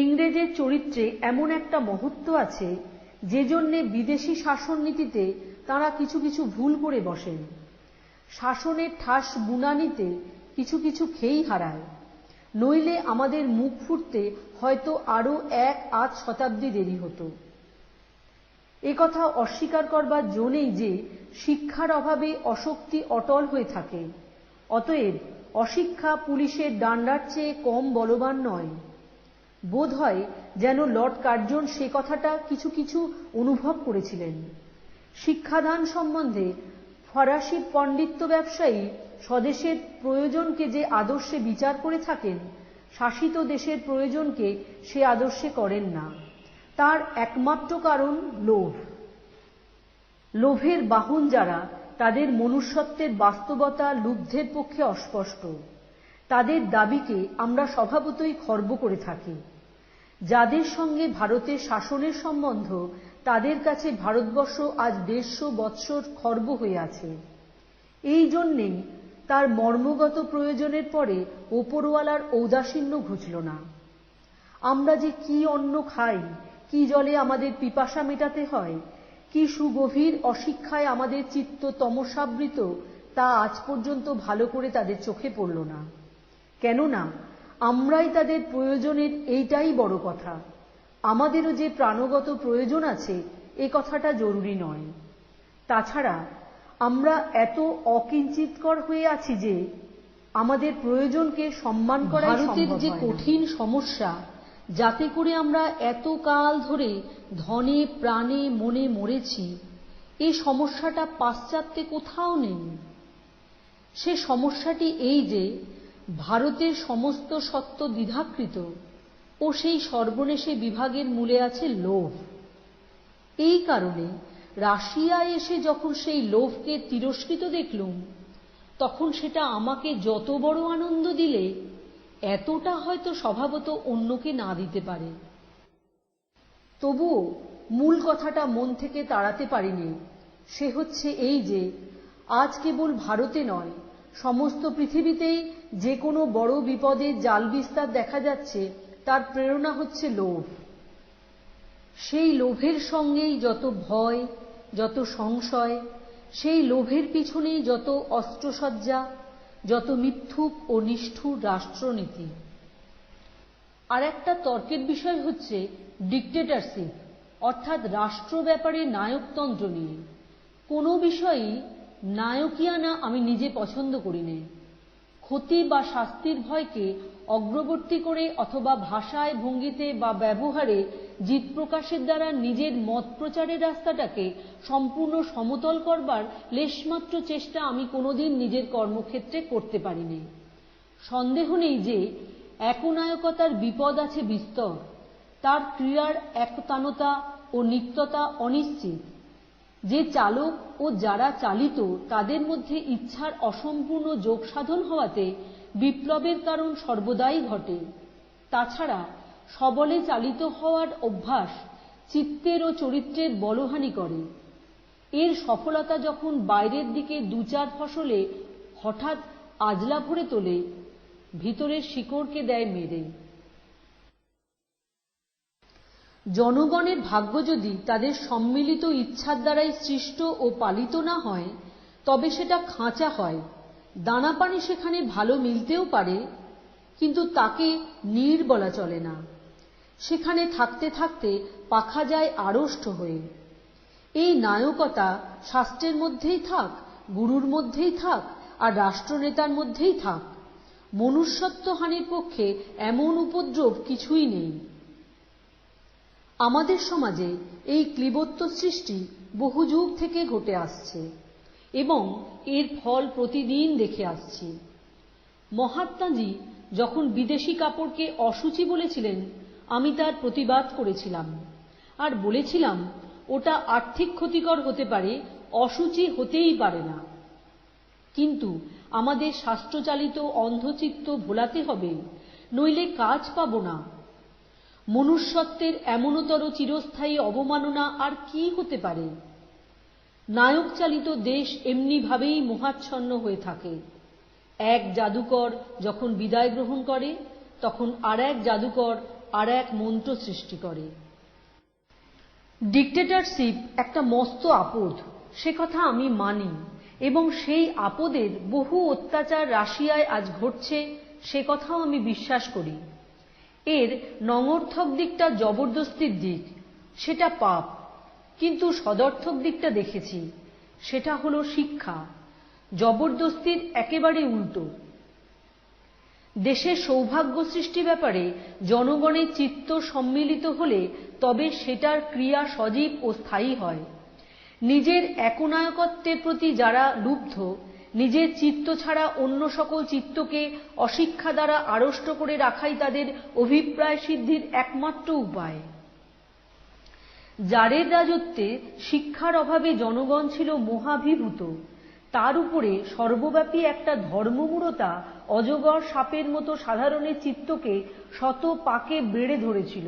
ইংরেজের চরিত্রে এমন একটা মহত্ব আছে যে জন্যে বিদেশি শাসন নীতিতে তাঁরা কিছু কিছু ভুল করে বসেন। শাসনের ঠাস বুনানিতে কিছু কিছু খেই হারায়, নইলে আমাদের মুখ ফুটতে হয়তো আরো 1-8 শতাব্দী দেরি হতো। এ কথা অস্বীকার করবার জো নেই যে শিক্ষার অভাবে অশক্তি অটল হয়ে থাকে। অতএব অশিক্ষা পুলিশের ডান্ডার চেয়ে কম বলবান নয়। বোধ হয় যেন লর্ড কার্জন সে কথাটা কিছু কিছু অনুভব করেছিলেন। শিক্ষাদান সম্বন্ধে ফরাসি পণ্ডিত্য ব্যবসায়ী স্বদেশের প্রয়োজনকে যে আদর্শে বিচার করে থাকেন, শাসিত দেশের প্রয়োজনকে সে আদর্শে করেন না। তার একমাত্র কারণ লোভ। লোভের বাহন যারা, তাদের মনুষ্যত্বের বাস্তবতা লুব্ধের পক্ষে অস্পষ্ট। তাদের দাবিকে আমরা স্বভাবতই খর্ব করে থাকি। যাদের সঙ্গে ভারতের শাসনের সম্বন্ধ, তাদের কাছে ভারতবর্ষ আজ 150 বৎসর খর্ব হয়ে আছে। এই জন্যেই তার মর্মগত প্রয়োজনের পরে ওপরওয়ালার ঔদাসীন্য ঘুচল না। আমরা যে কি অন্ন খাই, কি জলে আমাদের পিপাসা মেটাতে হয়, কি সুগভীর অশিক্ষায় আমাদের চিত্ত তমসাবৃত, তা আজ পর্যন্ত ভালো করে তাদের চোখে পড়ল না। কেননা আমরাই তাদের প্রয়োজনের এইটাই বড় কথা। আমাদেরও যে প্রাণগত প্রয়োজন আছে, এ কথাটা জরুরি নয়। তাছাড়া আমরা এত অকিঞ্চিতকর হয়ে আছি যে আমাদের প্রয়োজনকে সম্মান করা ভারতের যে কঠিন সমস্যা, যাতে করে আমরা এত কাল ধরে ধনে প্রাণে মনে মরেছি, এই সমস্যাটা পাশ্চাত্যে কোথাও নেই। সে সমস্যাটি এই যে ভারতের সমস্ত সত্ত্ব দ্বিধাকৃত ও সেই সর্বনেশে বিভাগের মূলে আছে লোভ। এই কারণে রাশিয়ায় এসে যখন সেই লোভকে তিরস্কৃত দেখলুম, তখন সেটা আমাকে যত বড় আনন্দ দিলে এতটা হয়তো স্বভাবত অন্যকে না দিতে পারে। তবুও মূল কথাটা মন থেকে তাড়াতে পারিনি। সে হচ্ছে এই যে আজ কেবল ভারতে নয়, সমস্ত পৃথিবীতেই যে কোনো বড় বিপদের জাল বিস্তার দেখা যাচ্ছে, তার প্রেরণা হচ্ছে লোভ। সেই লোভের সঙ্গেই যত ভয়, যত সংশয়, সেই লোভের পিছনেই যত অস্ত্রসজ্জা, যত মিথ্যুক ও নিষ্ঠুর রাষ্ট্রনীতি। আর একটা তর্কের বিষয় হচ্ছে ডিক্টেটরশিপ, অর্থাৎ রাষ্ট্র ব্যাপারে নায়কতন্ত্র নিয়ে। কোনো বিষয়ই নায়কিয়ানা আমি নিজে পছন্দ করি না। ক্ষতি বা শাস্তির ভয়কে অগ্রবর্তী করে অথবা ভাষায়, ভঙ্গিতে বা ব্যবহারে জিত প্রকাশের দ্বারা নিজের মত প্রচারের রাস্তাটাকে সম্পূর্ণ সমতল করবার লেশমাত্র চেষ্টা আমি কোনোদিন নিজের কর্মক্ষেত্রে করতে পারিনি। সন্দেহ নেই যে একনায়কতার বিপদ আছে বিস্তর। তার ক্রিয়ার একতানতা ও নিত্যতা অনিশ্চিত। যে চালক ও যারা চালিত তাদের মধ্যে ইচ্ছার অসম্পূর্ণ যোগ সাধন হওয়াতে বিপ্লবের কারণ সর্বদাই ঘটে। তাছাড়া সবলে চালিত হওয়ার অভ্যাস চিত্তের ও চরিত্রের বলহানি করে। এর সফলতা যখন বাইরের দিকে দু চার ফসলে হঠাৎ আজলা ভরে তোলে, ভিতরের শিকড়কে দেয় মেরে। জনগণের ভাগ্য যদি তাদের সম্মিলিত ইচ্ছার দ্বারাই সৃষ্ট ও পালিত না হয়, তবে সেটা খাঁচা হয়। দানা পানি সেখানে ভালো মিলতেও পারে, কিন্তু তাকে নীড় বলা চলে না। সেখানে থাকতে থাকতে পাখা যায় আড়ষ্ট হয়ে। এই নায়কতা শাস্ত্রের মধ্যেই থাক, গুরুর মধ্যেই থাক, আর রাষ্ট্রনেতার মধ্যেই থাক, মনুষ্যত্ব হানির পক্ষে এমন উপদ্রব কিছুই নেই। আমাদের সমাজে এই ক্লীবত্ব সৃষ্টি বহু যুগ থেকে ঘটে আসছে এবং এর ফল প্রতিদিন দেখে আসছি। মহাত্মাজি যখন বিদেশি কাপড়কে অসুচি বলেছিলেন, আমি তার প্রতিবাদ করেছিলাম আর বলেছিলাম ওটা আর্থিক ক্ষতিকর হতে পারে, অসুচি হতেই পারে না। কিন্তু আমাদের শাস্ত্রচালিত অন্ধচিত্ত ভোলাতে হবে, নইলে কাজ পাব না। মনুষ্যত্বের এমনতর চিরস্থায়ী অবমাননা আর কি হতে পারে? নায়ক চালিত দেশ এমনিভাবেই মোহাচ্ছন্ন হয়ে থাকে। এক জাদুকর যখন বিদায় গ্রহণ করে, তখন আর এক জাদুকর আর এক মন্ত্র সৃষ্টি করে। ডিক্টেটরশিপ একটা মস্ত আপদ, সে কথা আমি মানি, এবং সেই আপদের বহু অত্যাচার রাশিয়ায় আজ ঘটছে, সে কথাও আমি বিশ্বাস করি। এর নঙর্থক দিকটা জবরদস্তির দিক, সেটা পাপ, কিন্তু সদর্থক দিকটা দেখেছি, সেটা হলো শিক্ষা। জবরদস্তির একেবারে উল্টো। দেশের সৌভাগ্য সৃষ্টি ব্যাপারে জনগণের চিত্ত সম্মিলিত হলে তবে সেটার ক্রিয়া সজীব ও স্থায়ী হয়। নিজের একনায়কত্বের প্রতি যারা লুব্ধ, নিজের চিত্ত ছাড়া অন্য সকল চিত্তকে অশিক্ষা দ্বারা আড়ষ্ট করে রাখাই তাদের অভিপ্রায় সিদ্ধির একমাত্র উপায়। যারের রাজত্বে শিক্ষার অভাবে জনগণ ছিল মহাভিভূত, তার উপরে সর্বব্যাপী একটা ধর্মমূঢ়তা অজগর সাপের মতো সাধারণের চিত্তকে শত পাকে বেড়ে ধরেছিল।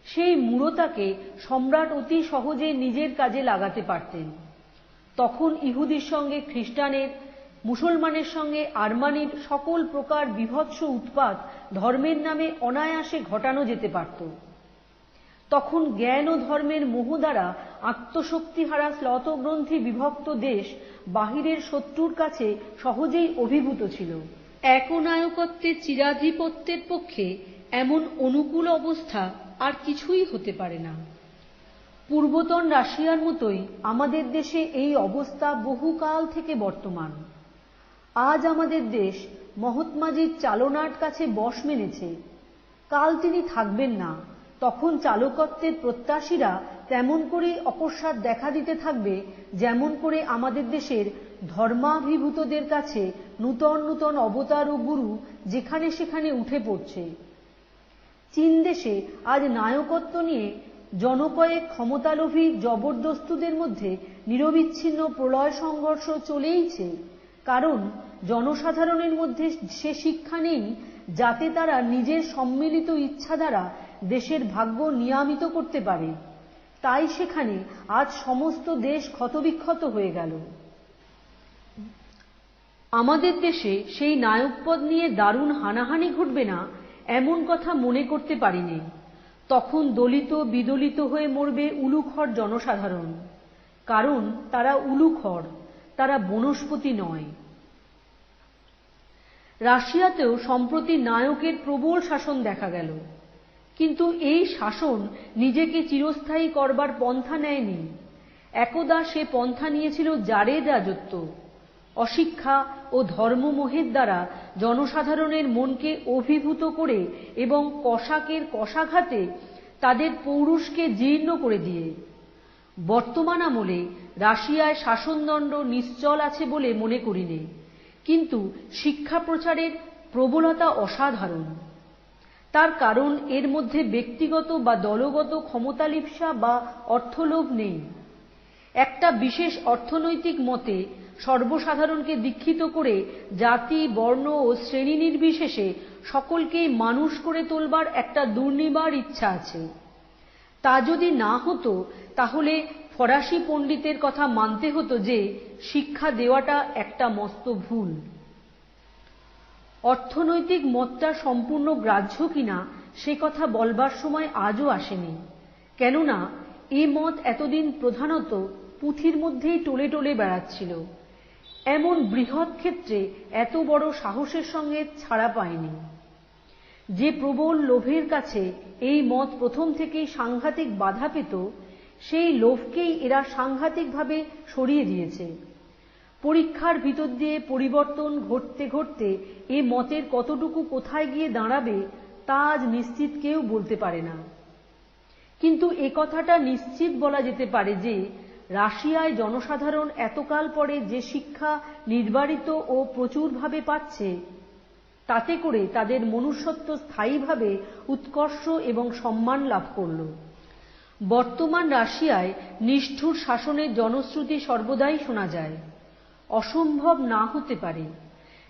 সেই মূঢ়তাকে সম্রাট অতি সহজে নিজের কাজে লাগাতে পারতেন। তখন ইহুদির সঙ্গে খ্রিস্টানের, মুসলমানের সঙ্গে আরমানির সকল প্রকার বিভৎস উৎপাত ধর্মের নামে অনায়াসে ঘটানো যেতে পারত। তখন জ্ঞান ও ধর্মের মোহ দ্বারা আত্মশক্তিহারা শ্লথগ্রন্থি বিভক্ত দেশ বাহিরের শত্রুর কাছে সহজেই অভিভূত ছিল। একনায়কত্বের চিরাধিপত্যের পক্ষে এমন অনুকূল অবস্থা আর কিছুই হতে পারে না। পূর্বতন রাশিয়ার মতোই আমাদের দেশে এই অবস্থা বহুকাল থেকে বর্তমান। আজ আমাদের দেশ মহাত্মাজির চালনার কাছে বশ মেনেছে। কাল তিনি থাকবেন না, তখন চালকত্বের প্রত্যাশীরা তেমন করে অকস্মাৎ দেখা দিতে থাকবে, যেমন করে আমাদের দেশের ধর্মাভিভূতদের কাছে নূতন নূতন অবতার ও গুরু যেখানে সেখানে উঠে পড়ছে। চীন দেশে আজ নায়কত্ব নিয়ে জনকয়েক ক্ষমতালোভী জবরদস্তুদের মধ্যে নিরবিচ্ছিন্ন প্রলয় সংঘর্ষ চলেইছে, কারণ জনসাধারণের মধ্যে সে শিক্ষা নেই যাতে তারা নিজের সম্মিলিত ইচ্ছা দ্বারা দেশের ভাগ্য নিয়ামিত করতে পারে। তাই সেখানে আজ সমস্ত দেশ ক্ষতবিক্ষত হয়ে গেল। আমাদের দেশে সেই নায়কপদ নিয়ে দারুণ হানাহানি ঘটবে না এমন কথা মনে করতে পারিনি। তখন দলিত বিদলিত হয়ে মরবে উলুখড় জনসাধারণ, কারণ তারা উলুখড়, তারা বনস্পতি নয়। রাশিয়াতেও সম্প্রতি নায়কের প্রবল শাসন দেখা গেল, কিন্তু এই শাসন নিজেকে চিরস্থায়ী করবার পন্থা নেয়নি। একদা সে পন্থা নিয়েছিল জারের রাজত্ব। অশিক্ষা ও ধর্মমোহের দ্বারা জনসাধারণের মনকে অভিভূত করে এবং কশাকের কশাঘাতে তাদের পৌরুষকে জীর্ণ করে দিয়ে। বর্তমান আমলে রাশিয়ায় শাসনদণ্ড নিশ্চল আছে বলে মনে করিনি, কিন্তু শিক্ষা প্রচারের প্রবলতা অসাধারণ। তার কারণ এর মধ্যে ব্যক্তিগত বা দলগত ক্ষমতালিপ্সা বা অর্থলোভ নেই। একটা বিশেষ অর্থনৈতিক মতে সর্বসাধারণকে দীক্ষিত করে জাতি, বর্ণ ও শ্রেণী নির্বিশেষে সকলকেই মানুষ করে তোলবার একটা দুর্নিবার ইচ্ছা আছে। তা যদি না হতো তাহলে ফরাসি পণ্ডিতের কথা মানতে হতো যে শিক্ষা দেওয়াটা একটা মস্ত ভুল। অর্থনৈতিক মতটা সম্পূর্ণ গ্রাহ্য কিনা সে কথা বলবার সময় আজও আসেনি, কেননা এ মত এতদিন প্রধানত পুঁথির মধ্যেই টলে টলে বেড়াচ্ছিল। এমন বৃহৎ ক্ষেত্রে এত বড় সাহসের সঙ্গে ছাড়া পায়নি। যে প্রবল লোভের কাছে এই মত প্রথম থেকেই সাংঘাতিক বাধা পেত, সেই লোভকেই এরা সাংঘাতিকভাবে সরিয়ে দিয়েছে। পরীক্ষার ভিতর দিয়ে পরিবর্তন ঘটতে ঘটতে এ মতের কতটুকু কোথায় গিয়ে দাঁড়াবে তা আজ নিশ্চিত কেউ বলতে পারে না। কিন্তু এ কথাটা নিশ্চিত বলা যেতে পারে যে রাশিয়ায় জনসাধারণ এতকাল পরে যে শিক্ষা নির্বারিত ও প্রচুরভাবে পাচ্ছে, তাতে করে তাদের মনুষ্যত্ব স্থায়ীভাবে উৎকর্ষ এবং সম্মান লাভ করল। বর্তমান রাশিয়ায় নিষ্ঠুর শাসনের জনশ্রুতি সর্বদাই শোনা যায়। অসম্ভব না হতে পারে।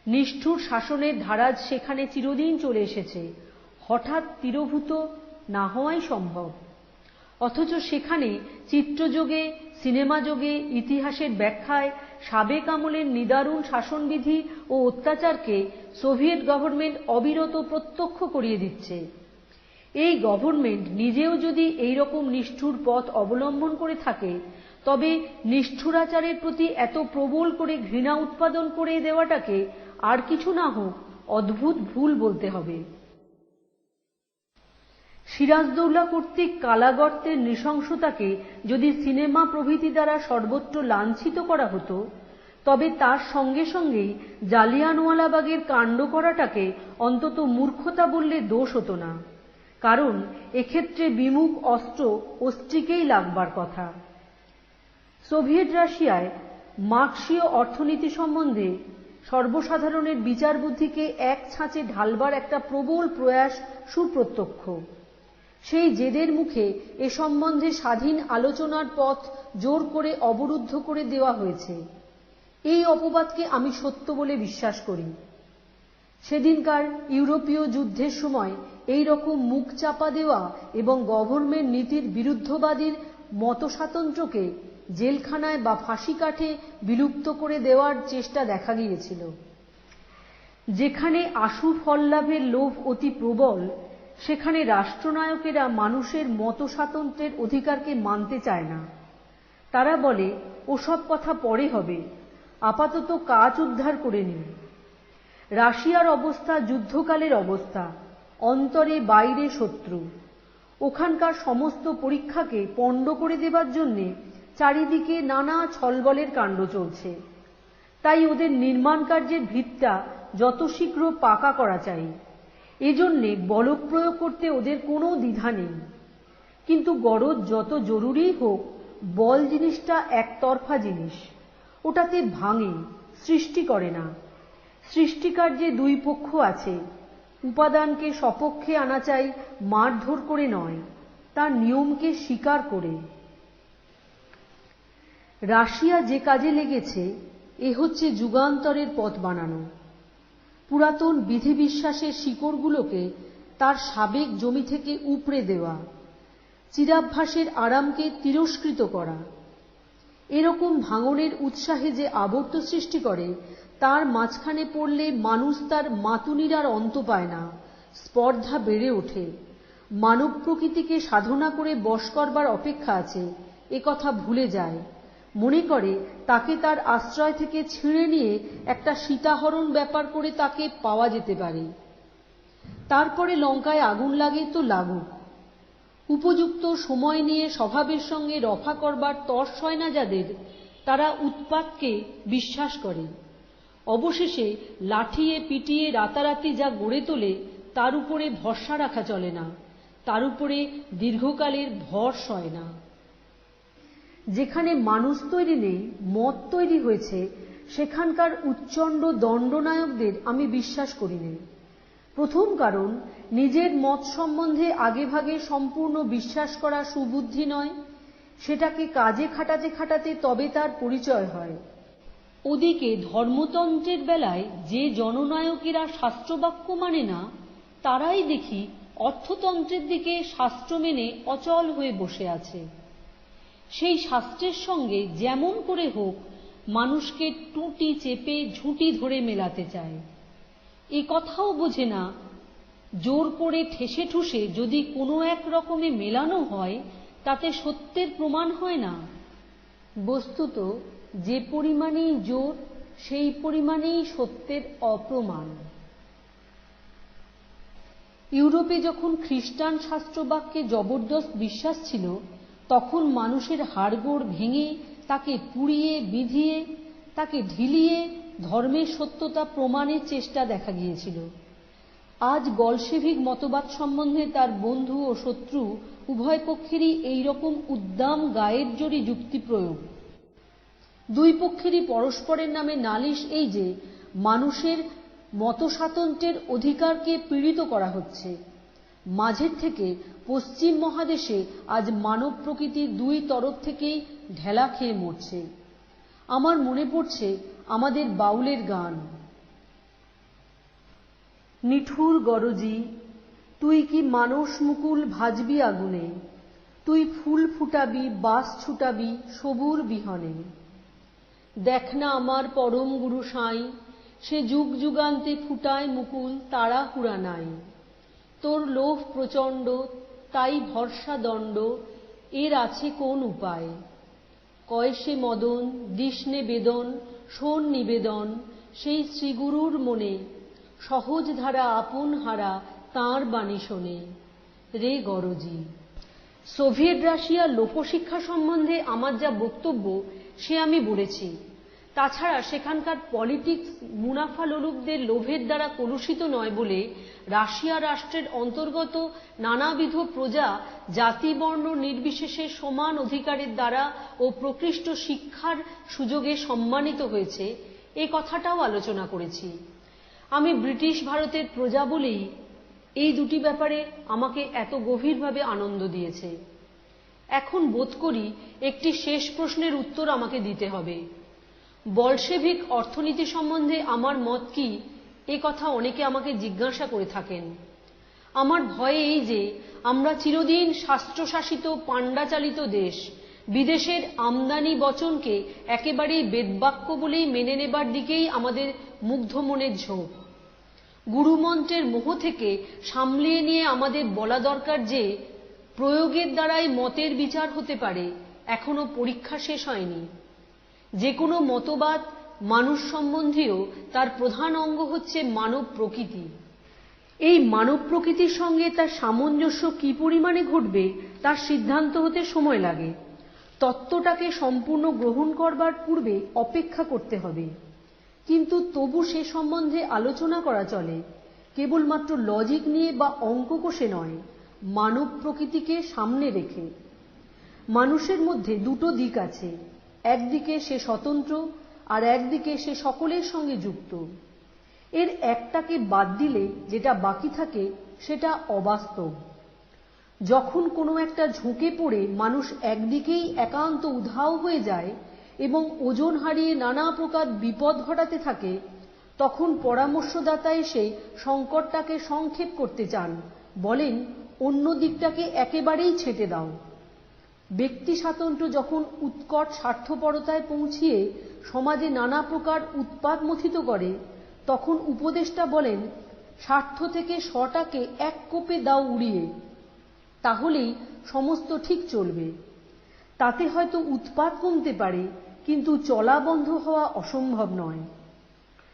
নিষ্ঠুর শাসনের ধারাজ সেখানে চিরদিন চলে এসেছে, হঠাৎ তিরোভূত না হওয়াই সম্ভব। অথচ সেখানে চিত্রযোগে, সিনেমাযোগে, ইতিহাসের ব্যাখ্যায় সাবেক আমলের নিদারুণ শাসনবিধি ও অত্যাচারকে সোভিয়েত গভর্নমেন্ট অবিরত প্রত্যক্ষ করিয়ে দিচ্ছে। এই গভর্নমেন্ট নিজেও যদি এই রকম নিষ্ঠুর পথ অবলম্বন করে থাকে, তবে নিষ্ঠুরাচারের প্রতি এত প্রবল করে ঘৃণা উৎপাদন করে দেওয়াটাকে আর কিছু না হোক অদ্ভুত ভুল বলতে হবে। সিরাজদৌল্লা কর্তৃক কালাগর্তের নৃশংসতাকে যদি সিনেমা প্রভৃতি দ্বারা সর্বত্র লাঞ্ছিত করা হতো, তবে তার সঙ্গে সঙ্গেই জালিয়ানওয়ালাবাগের কাণ্ড করাটাকে অন্তত মূর্খতা বললে দোষ হতো না, কারণ এক্ষেত্রে বিমুখ অস্ত্র অস্ত্রীকেই লাগবার কথা। সোভিয়েত রাশিয়ায় মার্ক্সীয় অর্থনীতি সম্বন্ধে সর্বসাধারণের বিচার বুদ্ধিকে এক ছাঁচে ঢালবার একটা প্রবল প্রয়াস সুপ্রত্যক্ষ। সেই জেদের মুখে এ সম্বন্ধে স্বাধীন আলোচনার পথ জোর করে অবরুদ্ধ করে দেওয়া হয়েছে। এই অপবাদকে আমি সত্য বলে বিশ্বাস করি। সেদিনকার ইউরোপীয় যুদ্ধের সময় এই রকম মুখ চাপা দেওয়া এবং গভর্নমেন্ট নীতির বিরুদ্ধবাদীর মতস্বাতন্ত্র্যকে জেলখানায় বা ফাঁসি কাঠে বিলুপ্ত করে দেওয়ার চেষ্টা দেখা গিয়েছিল। যেখানে আশু ফল লাভের লোভ অতি প্রবল, সেখানে রাষ্ট্রনায়কেরা মানুষের মতস্বাতন্ত্র্যের অধিকারকে মানতে চায় না। তারা বলে, ওসব কথা পরে হবে, আপাতত কাজ উদ্ধার করে নিন। রাশিয়ার অবস্থা যুদ্ধকালের অবস্থা, অন্তরে বাইরে শত্রু। ওখানকার সমস্ত পরীক্ষাকে পণ্ড করে দেবার জন্যে চারিদিকে নানা ছলবলের কাণ্ড চলছে। তাই ওদের নির্মাণ কার্যের ভিতটা যত শীঘ্র পাকা করা চাই। এজন্যে বলপ্রয়োগ করতে ওদের কোনো দ্বিধা নেই। কিন্তু গরজ যত জরুরি হোক, বল জিনিসটা একতরফা জিনিস, ওটাতে ভাঙে, সৃষ্টি করে না। সৃষ্টিকার্যে দুই পক্ষ আছে, উপাদানকে সপক্ষে আনা চাই মারধর করে নয়, তার নিয়মকে স্বীকার করে। রাশিয়া যে কাজে লেগেছে এ হচ্ছে যুগান্তরের পথ বানানো, পুরাতন বিধিবিশ্বাসের শিকড়গুলোকে তার সাবেক জমি থেকে উপড়ে দেওয়া, চিরাভ্যাসের আরামকে তিরস্কৃত করা। এরকম ভাঙনের উৎসাহে যে আবর্ত সৃষ্টি করে, তার মাঝখানে পড়লে মানুষ তার মাতুনির আর অন্ত পায় না, স্পর্ধা বেড়ে ওঠে। মানব প্রকৃতিকে সাধনা করে বশ করবার অপেক্ষা আছে এ কথা ভুলে যায়, মনে করে তাকে তার আশ্রয় থেকে ছিঁড়ে নিয়ে একটা সীতাহরণ ব্যাপার করে তাকে পাওয়া যেতে পারে। তারপরে লঙ্কায় আগুন লাগে তো লাগুক, উপযুক্ত সময় নিয়ে স্বভাবের সঙ্গে রফা করবার তর্স হয় না যাদের, তারা উৎপাতকে বিশ্বাস করে। অবশেষে লাঠিয়ে পিটিয়ে রাতারাতি যা গড়ে তোলে তার উপরে ভরসা রাখা চলে না, তার উপরে দীর্ঘকালের ভর সয় না। যেখানে মানুষ তৈরি নেই, মত তৈরি হয়েছে, সেখানকার উচ্চণ্ড দণ্ডনায়কদের আমি বিশ্বাস করি না। প্রথম কারণ, নিজের মত সম্বন্ধে আগেভাগে সম্পূর্ণ বিশ্বাস করা সুবুদ্ধি নয়, সেটাকে কাজে খাটাতে খাটাতে তবে তার পরিচয় হয়। ওদিকে ধর্মতন্ত্রের বেলায় যে জননায়কেরা শাস্ত্রবাক্য মানে না, তারাই দেখি অর্থতন্ত্রের দিকে শাস্ত্র মেনে অচল হয়ে বসে আছে। সেই শাস্ত্রের সঙ্গে যেমন করে হোক মানুষকে টুটি চেপে ঝুঁটি ধরে মেলাতে চায়। এ কথাও বোঝে না, জোর করে ঠেসে ঠুসে যদি কোনো এক রকমে মেলানো হয় তাতে সত্যের প্রমাণ হয় না। বস্তুত যে পরিমাণেই জোর, সেই পরিমাণেই সত্যের অপ্রমাণ। ইউরোপে যখন খ্রিস্টান শাস্ত্রবাক্যে জবরদস্ত বিশ্বাস ছিল, তখন মানুষের হাড়গোড় ভেঙে, তাকে পুড়িয়ে বিধিয়ে, তাকে ঢিলিয়ে ধর্মের সত্যতা প্রমাণের চেষ্টা দেখা গিয়েছিল। আজ বলশেভিক মতবাদ সম্বন্ধে তার বন্ধু ও শত্রু উভয় পক্ষেরই এইরকম উদ্দাম গায়ের জোরে যুক্তি প্রয়োগ। দুই পক্ষেরই পরস্পরের নামে নালিশ এই যে মানুষের মতস্বাতন্ত্র্যের অধিকারকে পীড়িত করা হচ্ছে। মাঝের থেকে পশ্চিম মহাদেশে আজ মানব প্রকৃতি দুই তরফ থেকেই ঢেলা খেয়ে মরছে। আমার মনে পড়ছে আমাদের বাউলের গান, নিঠুর গরজি তুই কি মানস মুকুল ভাজবি আগুনে, তুই ফুল ফুটাবি বাস ছুটাবি সবুর বিহনে। দেখ না আমার পরম গুরু সাঁই, সে যুগ যুগান্তে ফুটায় মুকুল তারা হুড়া নাই। তোর লোভ প্রচণ্ড তাই ভরসা দণ্ড, এর আছে কোন উপায়। কয় সে মদন দিসনে বেদন শোন নিবেদন, সেই শ্রীগুরুর মনে সহজ ধারা আপন হারা তাঁর বাণী শোনে। রে গরজি। সোভিয়েত রাশিয়ার লোকশিক্ষা সম্বন্ধে আমার যা বক্তব্য সে আমি বলেছি। তাছাড়া সেখানকার পলিটিক্স মুনাফা লোলুপদের লোভের দ্বারা কলুষিত নয় বলে রাশিয়া রাষ্ট্রের অন্তর্গত নানাবিধ প্রজা জাতি বর্ণ নির্বিশেষে সমান অধিকারের দ্বারা ও প্রকৃষ্ট শিক্ষার সুযোগে সম্মানিত হয়েছে, এ কথাটাও আলোচনা করেছি। আমি ব্রিটিশ ভারতের প্রজা বলেই এই দুটি ব্যাপারে আমাকে এত গভীরভাবে আনন্দ দিয়েছে। এখন বোধ করি একটি শেষ প্রশ্নের উত্তর আমাকে দিতে হবে। বলশেভিক অর্থনীতি সম্বন্ধে আমার মত কি, এ কথা অনেকে আমাকে জিজ্ঞাসা করে থাকেন। আমার ভয় এই যে আমরা চিরদিন শাস্ত্রশাসিত পাণ্ডাচালিত দেশ, বিদেশের আমদানি বচনকে একেবারেই বেদবাক্য বলেই মেনে নেবার দিকেই আমাদের মুগ্ধ মনের ঝোঁক। গুরুমন্ত্রের মোহ থেকে সামলিয়ে নিয়ে আমাদের বলা দরকার যে প্রয়োগের দ্বারাই মতের বিচার হতে পারে, এখনো পরীক্ষা শেষ হয়নি। যে কোনো মতবাদ মানুষ সম্বন্ধীয় তার প্রধান অঙ্গ হচ্ছে মানব প্রকৃতি। এই মানব প্রকৃতির সঙ্গে তার সামঞ্জস্য কি পরিমাণে ঘটবে তার সিদ্ধান্ত হতে সময় লাগে। তত্ত্বটাকে সম্পূর্ণ গ্রহণ করবার পূর্বে অপেক্ষা করতে হবে। কিন্তু তবু সে সম্বন্ধে আলোচনা করা চলে। কেবলমাত্র লজিক নিয়ে বা অঙ্ক কষে নয়, মানব প্রকৃতিকে সামনে রেখে। মানুষের মধ্যে দুটো দিক আছে, একদিকে সে স্বতন্ত্র আর একদিকে সে সকলের সঙ্গে যুক্ত। এর একটাকে বাদ দিলে যেটা বাকি থাকে সেটা অবাস্তব। যখন কোনো একটা ঝুঁকে পড়ে মানুষ একদিকেই একান্ত উধাও হয়ে যায় এবং ওজন হারিয়ে নানা প্রকার বিপদ ঘটাতে থাকে, তখন পরামর্শদাতা এসে সংকটটাকে সংক্ষেপ করতে চান, বলেন অন্য দিকটাকে একেবারেই ছেঁটে দাও। ব্যক্তি স্বাতন্ত্র্য যখন উৎকট স্বার্থপরতায় পৌঁছিয়ে সমাজে নানা প্রকার উৎপাত মথিত করে, তখন উপদেষ্টা বলেন স্বার্থ থেকে স্বটাকে এক কোপে দাও উড়িয়ে, তাহলেই সমস্ত ঠিক চলবে। তাতে হয়তো উৎপাত কমতে পারে, কিন্তু চলা বন্ধ হওয়া অসম্ভব নয়।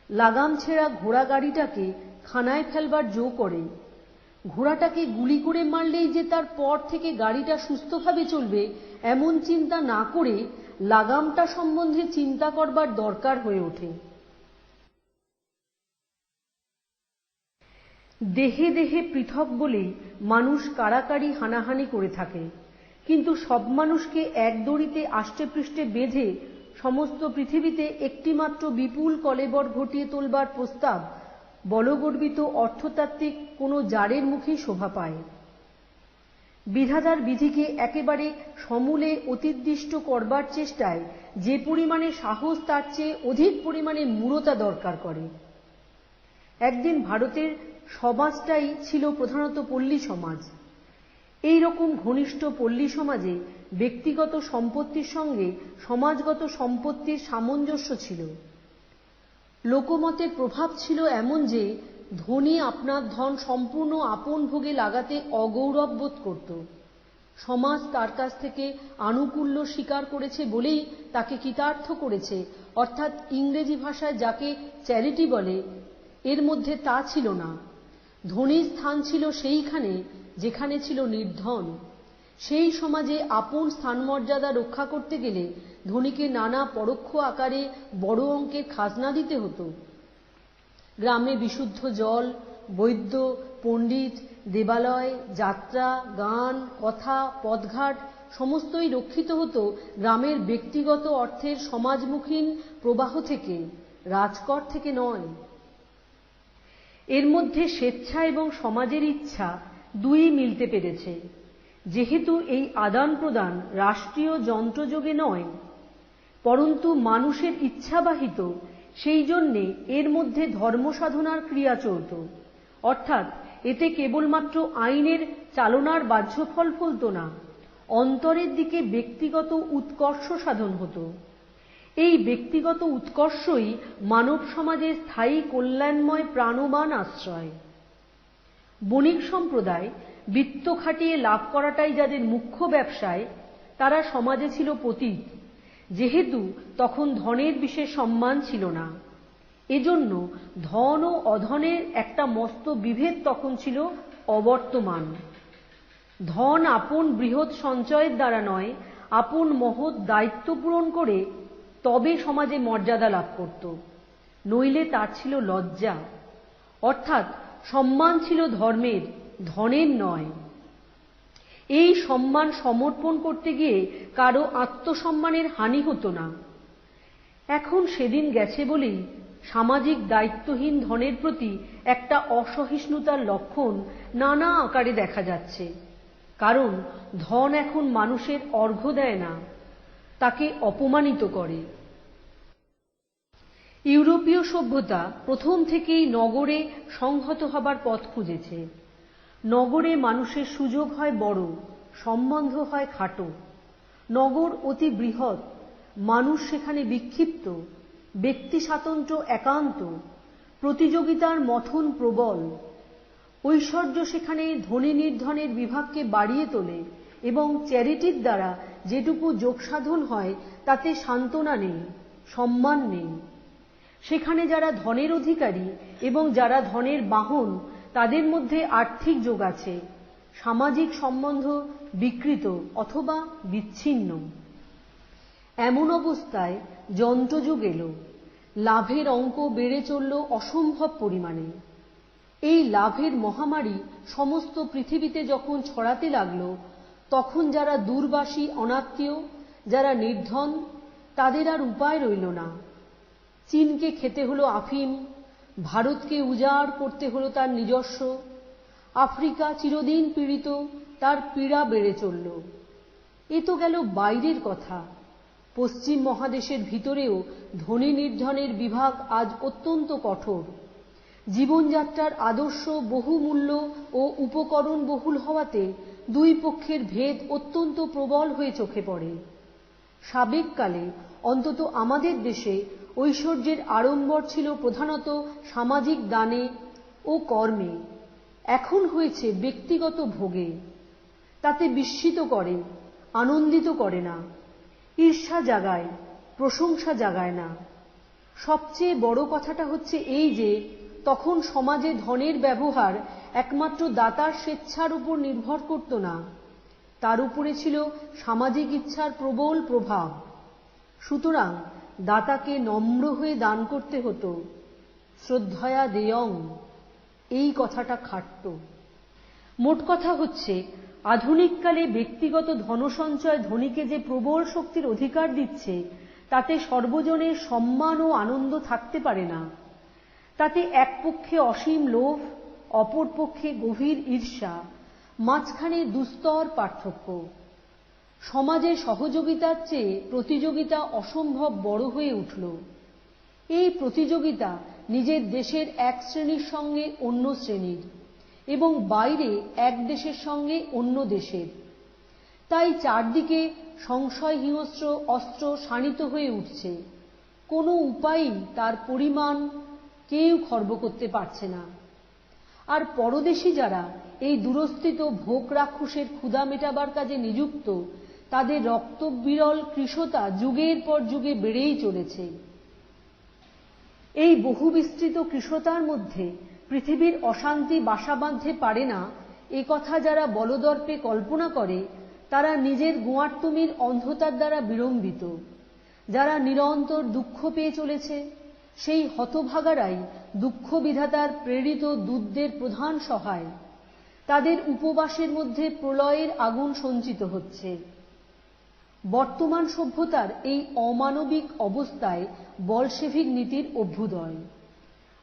লাগাম ছেঁড়া ঘোড়া গাড়িটাকে খানায় ফেলবার জো করে, ঘোড়াটাকে গুলি করে মারলেই যে তার পর থেকে গাড়িটা সুস্থভাবে চলবে এমন চিন্তা না করে লাগামটা সম্বন্ধে চিন্তা করবার দরকার হয়ে ওঠে। দেহে দেহে পৃথক বলেই মানুষ কাড়াকাড়ি হানাহানি করে থাকে, কিন্তু সব মানুষকে এক দড়িতে আষ্টেপৃষ্ঠে বেঁধে সমস্ত পৃথিবীতে একটিমাত্র বিপুল কলেবর ঘটিয়ে তোলবার প্রস্তাব বলগর্বিত অর্থতাত্ত্বিক কোনো জারের মুখেই শোভা পায়। বিধাতার বিধিকে একেবারে সমূলে অতির্দিষ্ট করবার চেষ্টায় যে পরিমাণে সাহস তার চেয়ে অধিক পরিমাণে মূঢ়তা দরকার করে। একদিন ভারতের সমাজটাই ছিল প্রধানত পল্লী সমাজ। এই রকম ঘনিষ্ঠ পল্লী সমাজে ব্যক্তিগত সম্পত্তির সঙ্গে সমাজগত সম্পত্তির সামঞ্জস্য ছিল। লোকমতের প্রভাব ছিল এমন যে ধনী আপনার ধন সম্পূর্ণ আপন ভোগে লাগাতে অগৌরব বোধ করত। সমাজ তার কাছ থেকে আনুকূল্য স্বীকার করেছে বলেই তাকে কৃতার্থ করেছে, অর্থাৎ ইংরেজি ভাষায় যাকে চ্যারিটি বলে, এর মধ্যে তা ছিল না। ধনীর স্থান ছিল সেইখানে যেখানে ছিল নির্ধন। সেই সমাজে আপন স্থানমর্যাদা রক্ষা করতে গেলে ধনীকে নানা পরোক্ষ আকারে বড় অঙ্কের খাজনা দিতে হতো। গ্রামে বিশুদ্ধ জল, বৈদ্য, পণ্ডিত, দেবালয়, যাত্রা, গান, কথা, পথঘাট সমস্তই রক্ষিত হতো গ্রামের ব্যক্তিগত অর্থের সমাজমুখীন প্রবাহ থেকে, রাজকর থেকে নয়। এর মধ্যে স্বেচ্ছা এবং সমাজের ইচ্ছা দুই মিলতে পেরেছে। যেহেতু এই আদান প্রদান রাষ্ট্রীয় যন্ত্রযোগে নয়, পরন্তু মানুষের ইচ্ছাবাহিত, সেই জন্যে এর মধ্যে ধর্মসাধনার ক্রিয়া চলত, অর্থাৎ এতে কেবলমাত্র আইনের চালনার বাহ্য ফল ফলত না, অন্তরের দিকে ব্যক্তিগত উৎকর্ষ সাধন হতো। এই ব্যক্তিগত উৎকর্ষই মানব সমাজের স্থায়ী কল্যাণময় প্রাণবান আশ্রয়। বণিক সম্প্রদায় বিত্ত খাটিয়ে লাভ করাটাই যাদের মুখ্য ব্যবসায়, তারা সমাজে ছিল পতিত, যেহেতু তখন ধনের বিশেষ সম্মান ছিল না। এজন্য ধন ও অধনের একটা মস্ত বিভেদ তখন ছিল অবর্তমান। ধন আপন বৃহৎ সঞ্চয়ের দ্বারা নয়, আপন মহৎ দায়িত্ব পূরণ করে তবে সমাজে মর্যাদা লাভ করত, নইলে তার ছিল লজ্জা। অর্থাৎ সম্মান ছিল ধর্মের, ধনের নয়। এই সম্মান সমর্পণ করতে গিয়ে কারো আত্মসম্মানের হানি হতো না। এখন সেদিন গেছে বলেই সামাজিক দায়িত্বহীন ধনের প্রতি একটা অসহিষ্ণুতার লক্ষণ নানা আকারে দেখা যাচ্ছে। কারণ ধন এখন মানুষের অর্ঘ্য দেয় না, তাকে অপমানিত করে। ইউরোপীয় সভ্যতা প্রথম থেকেই নগরে সংহত হবার পথ খুঁজেছে। নগরে মানুষের সুযোগ হয় বড়, সম্বন্ধ হয় খাটো। নগর অতি বৃহৎ, মানুষ সেখানে বিক্ষিপ্ত, ব্যক্তি স্বাতন্ত্র্য একান্ত, প্রতিযোগিতার মথন প্রবল। ঐশ্বর্য সেখানে ধনী নির্ধনের বিভাগকে বাড়িয়ে তোলে এবং চ্যারিটির দ্বারা যেটুকু যোগসাধন হয় তাতে সান্ত্বনা নেই, সম্মান নেই। সেখানে যারা ধনের অধিকারী এবং যারা ধনের বাহন, তাদের মধ্যে আর্থিক যোগ আছে, সামাজিক সম্বন্ধ বিকৃত অথবা বিচ্ছিন্ন। এমন অবস্থায় যন্ত্রযুগ এলো, লাভের অঙ্ক বেড়ে চলল অসম্ভব পরিমাণে। এই লাভের মহামারী সমস্ত পৃথিবীতে যখন ছড়াতে লাগল, তখন যারা দূরবাসী অনাত্মীয়, যারা নির্ধন, তাদের আর উপায় রইল না। চীনকে খেতে হলো আফিম, ভারতকে উজাড় করতে হলো তার নিজস্ব, আফ্রিকা চিরদিন পীড়িত, তার পীড়া বেড়ে চলল। এ তো গেল বাইরের কথা। পশ্চিম মহাদেশের ভিতরেও ধনী নির্ধনের বিভাগ আজ অত্যন্ত কঠোর। জীবনযাত্রার আদর্শ বহুমূল্য ও উপকরণ বহুল হওয়াতে দুই পক্ষের ভেদ অত্যন্ত প্রবল হয়ে চোখে পড়ে। সাবেককালে অন্তত আমাদের দেশে ঐশ্বর্যের আড়ম্বর ছিল প্রধানত সামাজিক দানে ও কর্মে, এখন হয়েছে ব্যক্তিগত ভোগে। তাতে বিস্মিত করে, আনন্দিত করে না, ঈর্ষা জাগায়, প্রশংসা জাগায় না। সবচেয়ে বড় কথাটা হচ্ছে এই যে তখন সমাজে ধনের ব্যবহার একমাত্র দাতার স্বেচ্ছার উপর নির্ভর করত না, তার উপরে ছিল সামাজিক ইচ্ছার প্রবল প্রভাব। সুতরাং দাতাকে নম্র হয়ে দান করতে হতো। শ্রদ্ধয়া দেয়ং, এই কথাটা খাটত। মোট কথা হচ্ছে, আধুনিককালে ব্যক্তিগত ধনসঞ্চয় ধনীকে যে প্রবল শক্তির অধিকার দিচ্ছে, তাতে সর্বজনের সম্মান ও আনন্দ থাকতে পারে না। তাতে এক পক্ষে অসীম লোভ, অপর পক্ষে গভীর ঈর্ষা, মাঝখানে দুস্তর পার্থক্য। সমাজে সহযোগিতার চেয়ে প্রতিযোগিতা অসম্ভব বড় হয়ে উঠল। এই প্রতিযোগিতা নিজের দেশের এক শ্রেণীর সঙ্গে অন্য শ্রেণীর, এবং বাইরে এক দেশের সঙ্গে অন্য দেশের। তাই চারদিকে সংশয় হিংস্র অস্ত্র শাণিত হয়ে উঠছে। কোনো উপায়েই তার পরিমাণ কেউ খর্ব করতে পারছে না। আর পরদেশী যারা এই দুরস্থিত ভোগ রাক্ষসের ক্ষুধা মেটাবার কাজে নিযুক্ত, তাদের রক্তবিরল কৃশতা যুগের পর যুগে বেড়েই চলেছে। এই বহু বিস্তৃত কৃশতার মধ্যে পৃথিবীর অশান্তি বাসা বাঁধতে পারে না, এ কথা যারা বলদর্পে কল্পনা করে, তারা নিজের গোঁয়ার্তুমির অন্ধতার দ্বারা বিড়ম্বিত। যারা নিরন্তর দুঃখ পেয়ে চলেছে, সেই হতভাগারাই দুঃখ বিধাতার প্রেরিত দূতদের প্রধান সহায়। তাদের উপবাসের মধ্যে প্রলয়ের আগুন সঞ্চিত হচ্ছে। বর্তমান সভ্যতার এই অমানবিক অবস্থায় বলশেভিক নীতির অভ্যুদয়।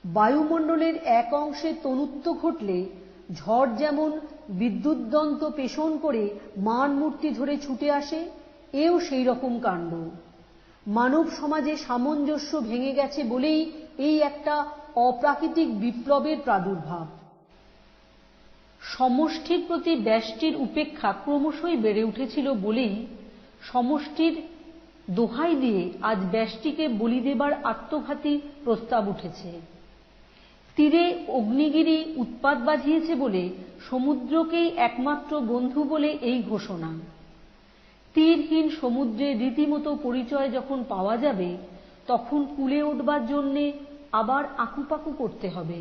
বায়ুমণ্ডলের এক অংশে তনুত্ব ঘটলে ঝড় যেমন বিদ্যুদ্দন্ত পেষণ করে মান মূর্তি ধরে ছুটে আসে, এও সেই রকম কাণ্ড। মানব সমাজে সামঞ্জস্য ভেঙে গেছে বলেই এই একটা অপ্রাকৃতিক বিপ্লবের প্রাদুর্ভাব। সমষ্টির প্রতি ব্যষ্টির উপেক্ষা ক্রমশই বেড়ে উঠেছিল বলেই সমষ্টির দোহাই দিয়ে আজ ব্যষ্টিকে বলি দেবার আত্মঘাতী প্রস্তাব উঠেছে। তীরে অগ্নিগিরি উৎপাত বাঁধিয়েছে বলে সমুদ্রকেই একমাত্র বন্ধু বলে এই ঘোষণা। তীরহীন সমুদ্রের রীতিমতো পরিচয় যখন পাওয়া যাবে, তখন কুলে উঠবার জন্যে আবার আকুপাকু করতে হবে।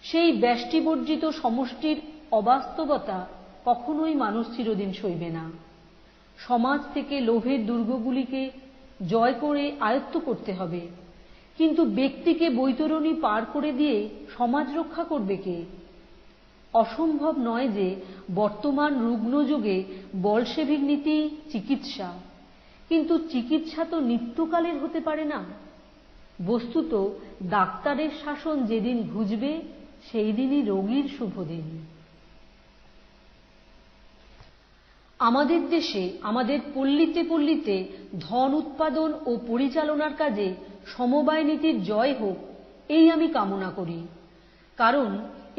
সেই ব্যষ্টিবর্জিত সমষ্টির অবাস্তবতা কখনোই মানুষ চিরদিন সইবে না। সমাজ থেকে লোভের দুর্গগুলিকে জয় করে আয়ত্ত করতে হবে, কিন্তু ব্যক্তিকে বৈতরণী পার করে দিয়ে সমাজ রক্ষা করবে কে? অসম্ভব নয় যে বর্তমান রুগ্ন যুগে বলশেভিক নীতি চিকিৎসা, কিন্তু চিকিৎসা তো নিত্যকালের হতে পারে না। বস্তুত ডাক্তারের শাসন যেদিন ঘুচবে, সেই দিনই রোগীর শুভ দিন। আমাদের দেশে আমাদের পল্লীতে পল্লীতে ধন উৎপাদন ও পরিচালনার কাজে সমবায় নীতির জয় হোক, এই আমি কামনা করি। কারণ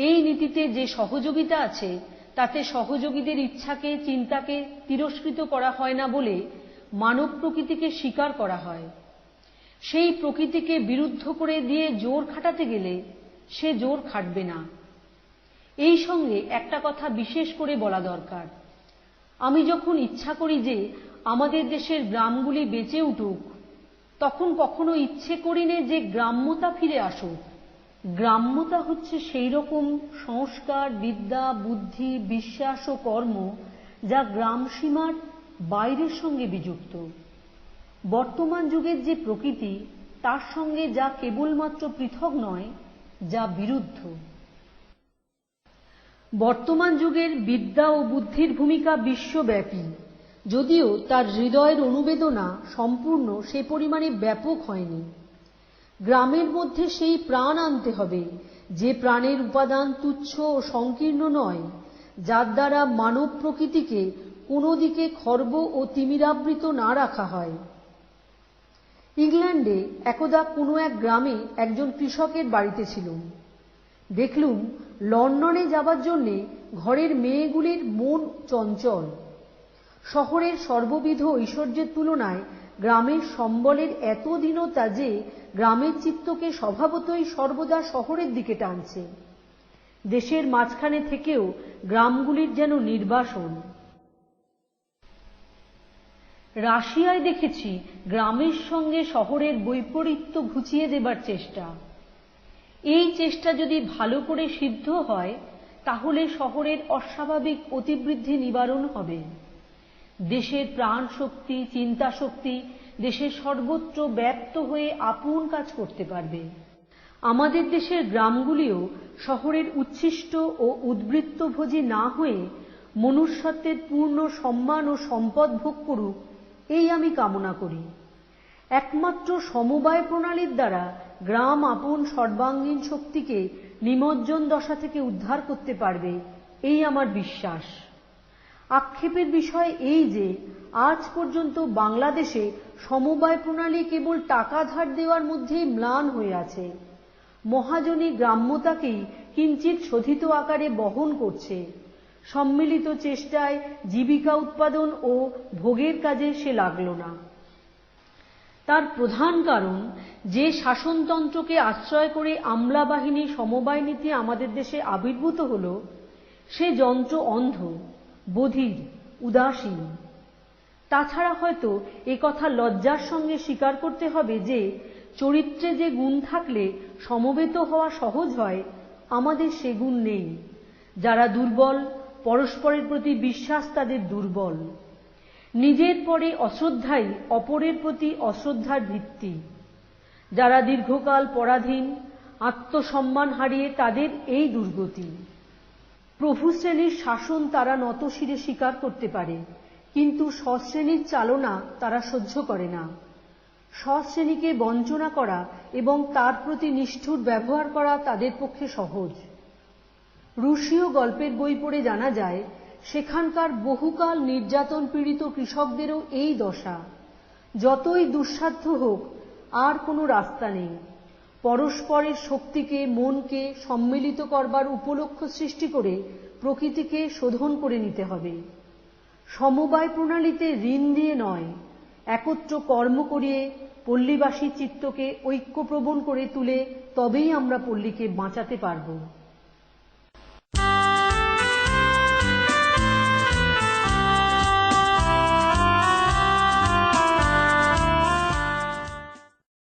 এই নীতিতে যে সহযোগিতা আছে, তাতে সহযোগীদের ইচ্ছাকে চিন্তাকে তিরস্কৃত করা হয় না বলে মানব প্রকৃতিকে স্বীকার করা হয়। সেই প্রকৃতিকে বিরুদ্ধ করে দিয়ে জোর খাটাতে গেলে সে জোর খাটবে না। এই সঙ্গে একটা কথা বিশেষ করে বলা দরকার। আমি যখন ইচ্ছা করি যে আমাদের দেশের গ্রামগুলি বেঁচে উঠুক, তখন কখনো ইচ্ছে করি না যে গ্রাম্যতা ফিরে আসুক। গ্রাম্যতা হচ্ছে সেই রকম সংস্কার, বিদ্যা, বুদ্ধি, বিশ্বাস ও কর্ম যা গ্রাম সীমার বাইরের সঙ্গে বিযুক্ত। বর্তমান যুগের যে প্রকৃতি, তার সঙ্গে যা কেবলমাত্র পৃথক নয়, যা বিরুদ্ধ। বর্তমান যুগের বিদ্যা ও বুদ্ধির ভূমিকা বিশ্বব্যাপী, যদিও তার হৃদয়ের অনুবেদনা সম্পূর্ণ সে পরিমাণে ব্যাপক হয়নি। গ্রামের মধ্যে সেই প্রাণ আনতে হবে যে প্রাণের উপাদান তুচ্ছ ও সংকীর্ণ নয়, যার দ্বারা মানব প্রকৃতিকে কোনো দিকে খর্ব ও তিমিরাবৃত না রাখা হয়। ইংল্যান্ডে একদা কোনো এক গ্রামে একজন কৃষকের বাড়িতে ছিলুম। দেখলুম লন্ডনে যাবার জন্যে ঘরের মেয়েগুলির মন চঞ্চল। শহরের সর্ববিধ ঐশ্বর্যের তুলনায় গ্রামের সম্বলের এত দীনতা যে গ্রামের চিত্তকে স্বভাবতই সর্বদা শহরের দিকে টানছে। দেশের মাঝখানে থেকেও গ্রামগুলির যেন নির্বাসন। রাশিয়ায় দেখেছি গ্রামের সঙ্গে শহরের বৈপরীত্য ঘুচিয়ে দেবার চেষ্টা। এই চেষ্টা যদি ভালো করে সিদ্ধ হয় তাহলে শহরের অস্বাভাবিক অতিবৃদ্ধি নিবারণ হবে। দেশের প্রাণ শক্তি, চিন্তা শক্তি দেশের সর্বত্র ব্যাপ্ত হয়ে আপন কাজ করতে পারবে। আমাদের দেশের গ্রামগুলিও শহরের উচ্ছিষ্ট ও উদ্বৃত্তভোজী না হয়ে মনুষ্যত্বের পূর্ণ সম্মান ও সম্পদ ভোগ করুক, এই আমি কামনা করি। একমাত্র সমবায় প্রণালীর দ্বারা গ্রাম আপন সর্বাঙ্গীন শক্তিকে নিমজ্জন দশা থেকে উদ্ধার করতে পারবে, এই আমার বিশ্বাস। আক্ষেপের বিষয় এই যে আজ পর্যন্ত বাংলাদেশে সমবায় প্রণালী কেবল টাকা ধার দেওয়ার মধ্যেই ম্লান হয়ে আছে। মহাজনী গ্রাম্যতাকেই কিঞ্চিৎ শোধিত আকারে বহন করছে। সম্মিলিত চেষ্টায় জীবিকা উৎপাদন ও ভোগের কাজে সে লাগল না। তার প্রধান কারণ যে শাসনতন্ত্রকে আশ্রয় করে আমলা বাহিনী সমবায় নীতি আমাদের দেশে আবির্ভূত হল, সে যন্ত্র অন্ধ, বধির, উদাসীন। তাছাড়া হয়তো একথা লজ্জার সঙ্গে স্বীকার করতে হবে যে চরিত্রে যে গুণ থাকলে সমবেত হওয়া সহজ হয়, আমাদের সে গুণ নেই। যারা দুর্বল, পরস্পরের প্রতি বিশ্বাস তাদের দুর্বল। নিজের পরে অশ্রদ্ধাই অপরের প্রতি অশ্রদ্ধার ভিত্তি। যারা দীর্ঘকাল পরাধীন, আত্মসম্মান হারিয়ে তাদের এই দুর্গতি। প্রভু শ্রেণীর শাসন তারা নতশিরে স্বীকার করতে পারে, কিন্তু স্বশ্রেণীর চালনা তারা সহ্য করে না। স্বশ্রেণীকে বঞ্চনা করা এবং তার প্রতি নিষ্ঠুর ব্যবহার করা তাদের পক্ষে সহজ। রুশীয় গল্পের বই পড়ে জানা যায় সেখানকার বহুকাল নির্যাতন পীড়িত কৃষকদেরও এই দশা। যতই দুঃসাধ্য হোক, আর কোনো রাস্তা নেই। পরস্পরের শক্তিকে, মনকে সম্মিলিত করবার উপলক্ষ সৃষ্টি করে প্রকৃতিকে শোধন করে নিতে হবে। সমবায় প্রণালীতে ঋণ দিয়ে নয়, একত্র কর্ম করিয়ে পল্লীবাসী চিত্তকে ঐক্যপ্রবণ করে তুলে তবেই আমরা পল্লীকে বাঁচাতে পারব।